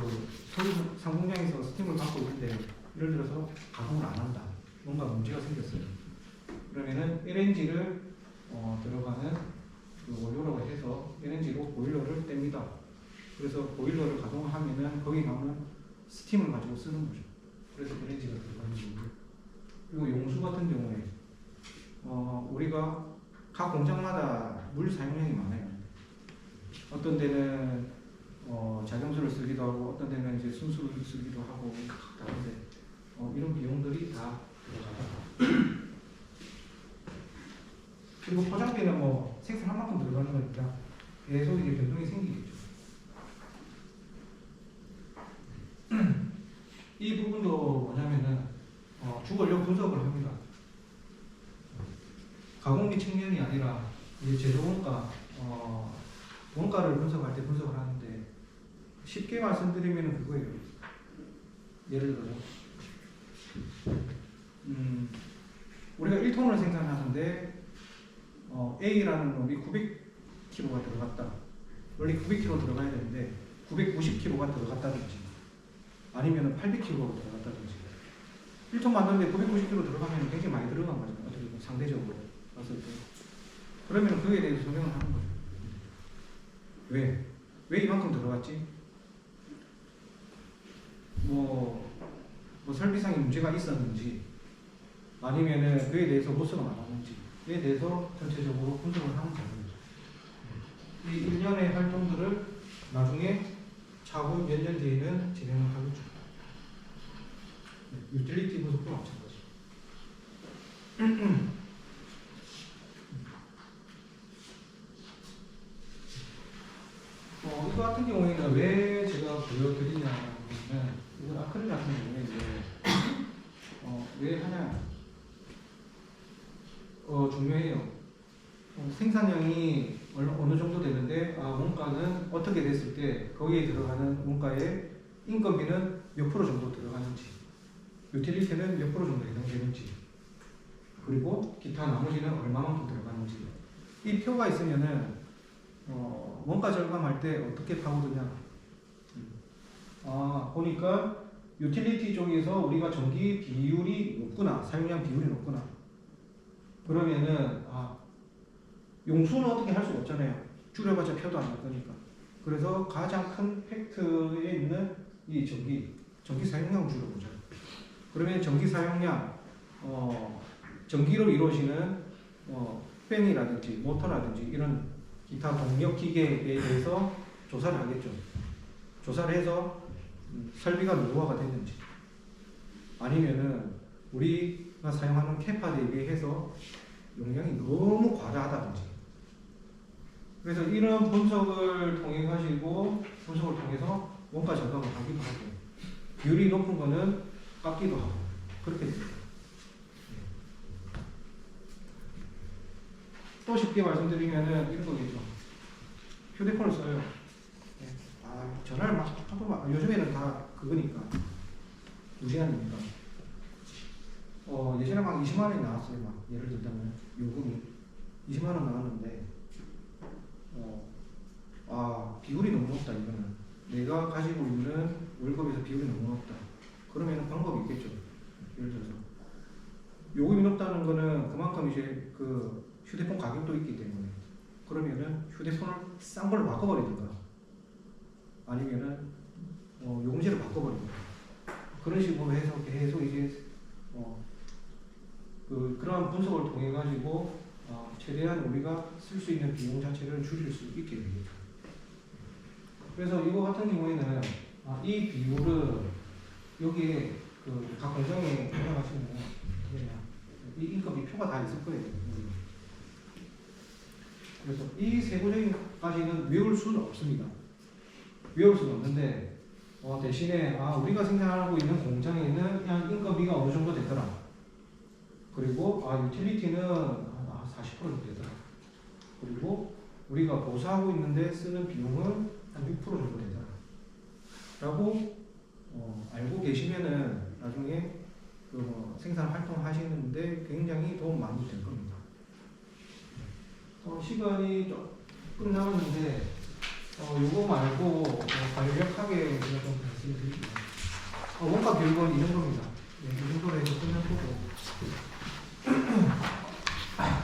소유 상공장에서 스팀을 받고 있는데 예를 들어서 가동을 안 한다. 뭔가 문제가 생겼어요. 그러면은 LNG를 들어가는 그 원료라고 해서 LNG로 보일러를 뗍니다. 그래서 보일러를 가동을 하면은 거기 남은 스팀을 가지고 쓰는 거죠. 그래서 LNG가 들어가는 거고요. 그리고 용수 같은 경우에 우리가 각 공장마다 물 사용량이 많아요. 어떤 데는 자경수를 쓰기도 하고 어떤 데는 이제 순수를 쓰기도 하고 다른데 이런 비용들이 다 들어가요. 그리고 포장비는 뭐 생산한 만큼 들어가는 거니까 계속 이제 변동이 생기겠죠. 이 부분도 뭐냐면은 주원료 분석을 합니다. 가공비 측면이 아니라 이제 제조원가 원가를 분석할 때 분석을 하는데 쉽게 말씀드리면 그거예요. 예를 들어서 우리가 1톤을 생산하는데 A라는 놈이 900kg가 들어갔다. 원래 900kg 들어가야 되는데 990kg가 들어갔다든지 아니면 800kg가 들어갔다든지 1톤 만드는데 990kg 들어가면 굉장히 많이 들어간 거죠. 어떻게 보면 상대적으로 봤을 때. 그러면 그에 대해서 설명을 하는 거죠. 왜 이만큼 들어갔지? 뭐 설비상의 문제가 있었는지 아니면은 그에 대해서 로스가 많았는지에 대해서 전체적으로 분석을 하는 작업이죠. 이 1년의 활동들을 나중에 차후 몇 년 뒤에는 진행을 하겠죠. 유틸리티 분석도 마찬가지. 이거 같은 경우에는 왜 제가 보여드리냐면 이건 아크릴 같은 경우에 이제 왜 하냐 중요해요. 생산량이 어느 정도 되는데 원가는 어떻게 됐을 때 거기에 들어가는 원가에 인건비는 몇 프로 정도 들어가는지 유틸리티는 몇 프로 정도 해당되는지 그리고 기타 나머지는 얼마만큼 들어가는지 이 표가 있으면은 원가 절감할 때 어떻게 파고드냐 보니까 유틸리티 쪽에서 우리가 전기 비율이 높구나 사용량 비율이 높구나 그러면은 용수는 어떻게 할 수가 없잖아요. 줄여봤자 표도 안 날 거니까. 그래서 가장 큰 팩트에 있는 이 전기 사용량을 줄여보자. 그러면 전기 사용량, 전기로 이루어지는 팬이라든지 모터라든지 이런 기타 동력 기계에 대해서 조사를 하겠죠. 조사를 해서 설비가 노후화가 됐는지 아니면은 우리가 사용하는 캐파 대비해서 용량이 너무 과다하다든지 그래서 이런 분석을 통해서 원가 절감을 하기도 하고 비율이 높은 거는 깎기도 하고 그렇게 됩니다. 또 쉽게 말씀드리면은 이런 거겠죠. 휴대폰을 써요. 전화를 막 요즘에는 다 그거니까 무제한이니까 예전에 막 20만 원이 나왔어요. 막 예를 들자면 요금이 20만 원 나왔는데 아 비율이 너무 높다 이거는 내가 가지고 있는 월급에서 비율이 너무 높다. 그러면 방법이 있겠죠. 예를 들어서 요금이 높다는 거는 그만큼 이제 그 휴대폰 가격도 있기 때문에 그러면은 휴대폰을 싼 걸로 바꿔버리든가 아니면은 요금제를 바꿔버리든가 그런 식으로 해서 계속 이제 그러한 분석을 통해 가지고 최대한 우리가 쓸 수 있는 비용 자체를 줄일 수 있게 되겠죠. 그래서 이거 같은 경우에는 이 비율을 여기에 각 공장에 들어가시면 이 인건비 표가 다 있을 거예요. 그래서 이 세부적인 것까지는 외울 수는 없습니다. 외울 수는 없는데 대신에 우리가 생산하고 있는 공장에는 그냥 인건비가 어느 정도 되더라. 그리고 유틸리티는 40% 정도 되더라. 그리고 우리가 보수하고 있는데 쓰는 비용은 한 6% 정도 되더라. 라고 알고 계시면은 나중에 생산 활동 하시는데 굉장히 도움 많이 될 겁니다. 시간이 조금 남았는데 요거 말고 간략하게 제가 좀 말씀드릴게요. 원가 교육은 이 정도입니다. 네, 이 정도로 해서 끝낼 거고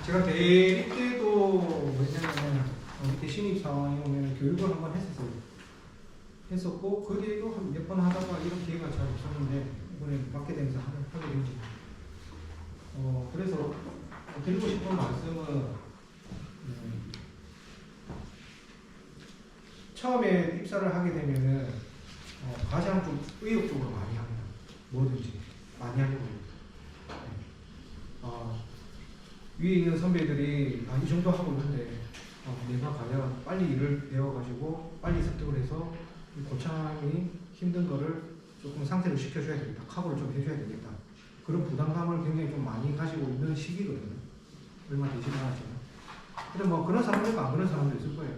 제가 대리 때도 뭐냐면 밑에 신입사원이 오면 교육을 한번 했었고 그 뒤에도 한 몇 번 하다가 이런 기회가 잘 없었는데 이번에 맡게 되면서 하게 된지 그래서 드리고 싶은 말씀은 처음에 입사를 하게 되면은 가장 좀 의욕적으로 많이 합니다. 뭐든지 많이 하려고 해요. 위에 있는 선배들이 이 정도 하고 있는데 내가 과연 빨리 일을 배워가지고 빨리 습득을 해서 고참이 힘든 거를 조금 상쇄를 시켜줘야 되겠다. 각오를 좀 해줘야 되겠다. 그런 부담감을 굉장히 좀 많이 가지고 있는 시기거든요. 얼마 되지 않았지만. 근데 뭐 그런 사람도 있고 안 그런 사람도 있을 거예요.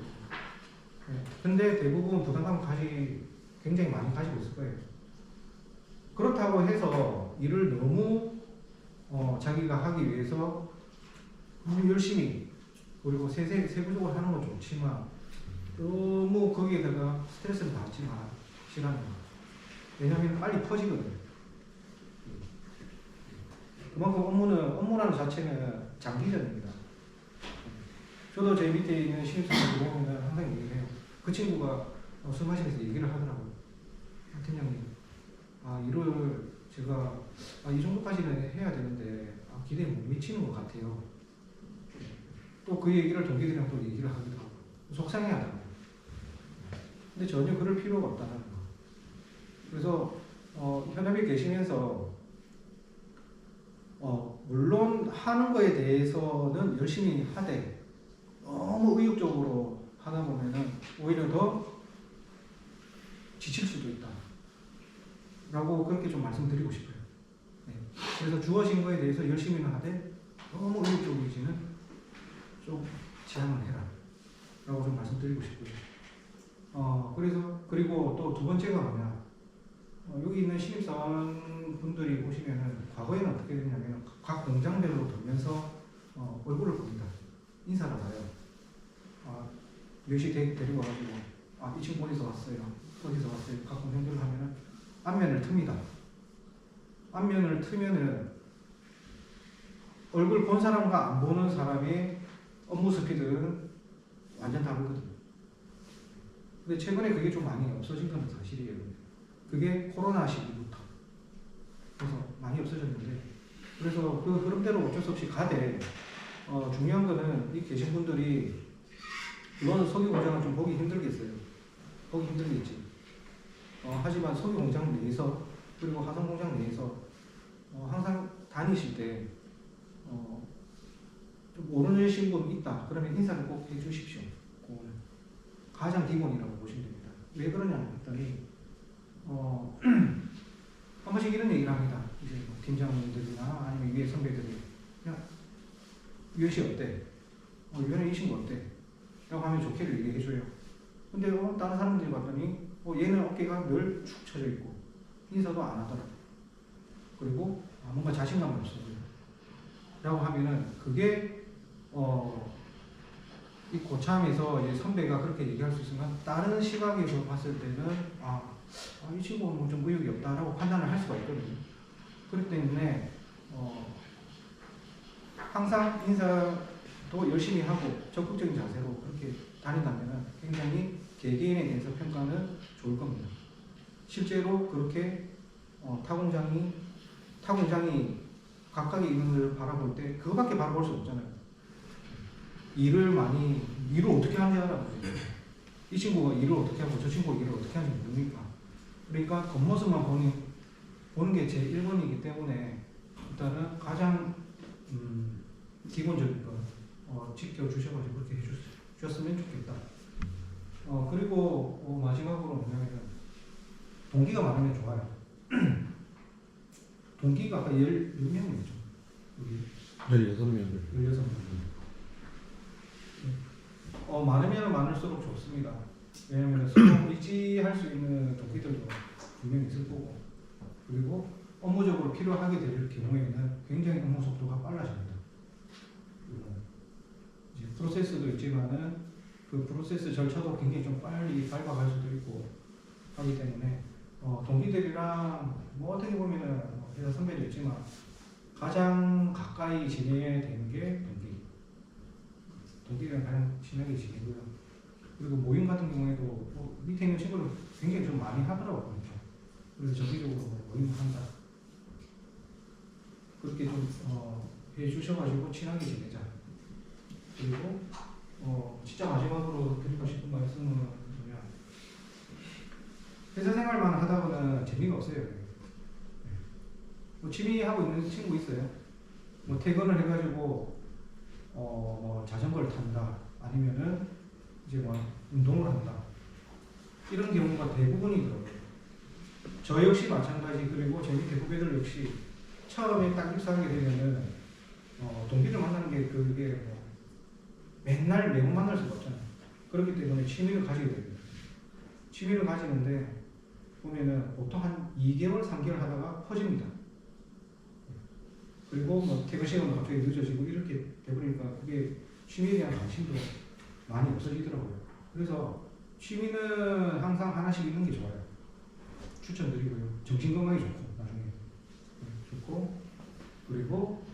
네. 근데 대부분 부담감을 굉장히 많이 가지고 있을 거예요. 그렇다고 해서 일을 너무 자기가 하기 위해서 너무 열심히 그리고 세부적으로 하는 건 좋지만 너무 거기에다가 스트레스를 받지 마시라는 거예요. 왜냐하면 빨리 퍼지거든요. 그만큼 업무라는 자체는 장기전입니다. 저도 제 밑에 있는 신입사원들 보면 항상 얘기를 해요. 그 친구가 술 마시면서 얘기를 하더라고요. 팀장님, 일을 제가 이 정도까지는 해야 되는데 기대에 못 미치는 것 같아요. 또 그 얘기를 동기들이랑 또 얘기를 하기도 하고 속상해 하더라고요. 근데 전혀 그럴 필요가 없다는 거. 그래서 현업에 계시면서 물론 하는 거에 대해서는 열심히 하되 너무 의욕적으로 하다 보면은 오히려 더 지칠 수도 있다. 라고 그렇게 좀 말씀드리고 싶어요. 네. 그래서 주어진 거에 대해서 열심히는 하되 너무 의욕적이지는 좀 지양을 해라. 라고 좀 말씀드리고 싶고요. 그리고 또 두 번째가 뭐냐. 여기 있는 신입사원 분들이 오시면은 과거에는 어떻게 되냐면 각 공장별로 돌면서 얼굴을 봅니다. 인사를 봐요. 몇 시 데리고 와가지고 이 친구 어디서 왔어요? 각 공장별로 하면은 안면을 틉니다. 안면을 트면은 얼굴 본 사람과 안 보는 사람의 업무 스피드는 완전 다르거든요. 근데 최근에 그게 좀 많이 없어진 건 사실이에요. 그게 코로나 시기부터. 그래서 많이 없어졌는데, 그래서 그 흐름대로 어쩔 수 없이 가되, 중요한 거는 이 계신 분들이, 물론 석유 공장은 좀 보기 힘들겠어요. 보기 힘들겠지. 하지만 석유 공장 내에서, 그리고 화성 공장 내에서, 항상 다니실 때, 좀 모르신 분 있다. 그러면 인사를 꼭 해주십시오. 그거는 가장 기본이라고 보시면 됩니다. 왜 그러냐 했더니, 한 번씩 이런 얘기를 합니다. 이제 뭐 팀장님들이나 아니면 위에 선배들이, 야, 유현 씨 어때? 유현이 이 친구 어때? 라고 하면 좋게를 얘기해줘요. 근데 다른 사람들이 봤더니, 얘는 어깨가 늘 축 처져 있고, 인사도 안 하더라. 그리고 뭔가 자신감이 없어 보여. 라고 하면은, 그게, 이 고참에서 이제 선배가 그렇게 얘기할 수 있으면 다른 시각에서 봤을 때는 이 친구는 뭐 좀 의욕이 없다라고 판단을 할 수가 있거든요. 그렇기 때문에 항상 인사도 열심히 하고 적극적인 자세로 그렇게 다닌다면 굉장히 개개인에 대해서 평가는 좋을 겁니다. 실제로 그렇게 타공장이 각각의 인원을 바라볼 때 그거밖에 바라볼 수 없잖아요. 일을 어떻게 하는지 알아보세요. 이 친구가 일을 어떻게 하고 저 친구가 일을 어떻게 하는지 모르니까. 그러니까 겉모습만 보는 게 제 1번이기 때문에 일단은 가장 기본적인 거 지켜주셔가지고 그렇게 해주셨으면 좋겠다. 그리고 마지막으로 뭐냐면 동기가 많으면 좋아요. 동기가 아까 10명이었죠. 우리 16명. 16명. 많으면 많을수록 좋습니다. 왜냐하면 서로 의지할 수 있는 동기들도 분명히 있을 거고, 그리고 업무적으로 필요하게 될 경우에는 굉장히 업무 속도가 빨라집니다. 이제 프로세스도 있지만은 그 프로세스 절차도 굉장히 좀 빨리 밟아갈 수도 있고 하기 때문에 동기들이랑 뭐 어떻게 보면은 회사 선배도 있지만 가장 가까이 지내야 되는 게 동기들이랑 가장 친하게 지내고요. 그리고 모임 같은 경우에도 밑에 있는 친구들 굉장히 좀 많이 하더라고요. 그래서 정기적으로 모임을 한다. 그렇게 좀 해주셔가지고 친하게 지내자. 그리고 진짜 마지막으로 드리고 싶은 말씀은 뭐냐, 회사 생활만 하다 보면 재미가 없어요. 뭐 취미 하고 있는 친구 있어요? 뭐 퇴근을 해가지고 뭐 자전거를 탄다, 아니면은 이제 뭐 운동을 한다, 이런 경우가 대부분이더라고요. 저 역시 마찬가지. 그리고 제 밑에 후배들 역시 처음에 딱 입사하게 되면은 동기들 만나는 게 그게 뭐 맨날 매번 만날 수가 없잖아요. 그렇기 때문에 취미를 가지게 됩니다. 취미를 가지는데 보면은 보통 한 2개월, 3개월 하다가 퍼집니다. 그리고 뭐 퇴근 시간도 갑자기 늦어지고 이렇게 되버리니까 그게 취미에 대한 관심도 많이 없어지더라고요. 그래서 취미는 항상 하나씩 있는 게 좋아요. 추천드리고요. 정신 건강에 좋고, 나중에 좋고, 그리고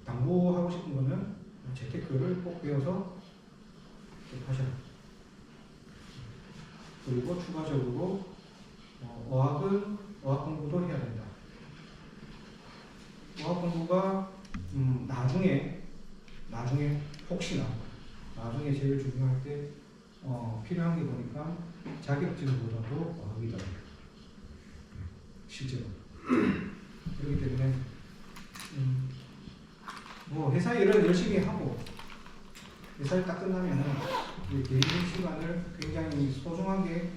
당부하고 싶은 거는 재테크를 꼭 배워서 하셔라. 그리고 추가적으로 어학 공부도 해야 된다. 어학 공부가 나중에 혹시나 나중에 제일 중요할 때 필요한 게 보니까 자격증보다도 어학이다. 실제로. 그렇기 때문에 뭐 회사 일을 열심히 하고 회사를 딱 끝나면은 개인 시간을 굉장히 소중하게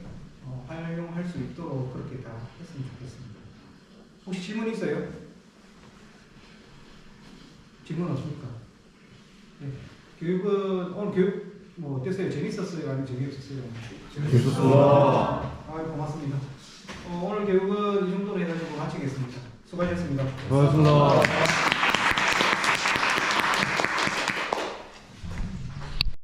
활용할 수 있도록 그렇게 다 했으면 좋겠습니다. 혹시 질문 있어요? 질문 없습니까? 네. 교육은 오늘 교육 뭐 어땠어요? 재밌었어요? 아니면 재미없었어요? 재밌었습니다. 고맙습니다. 오늘 교육은 이 정도로 해가지고 마치겠습니다. 수고하셨습니다. 고맙습니다.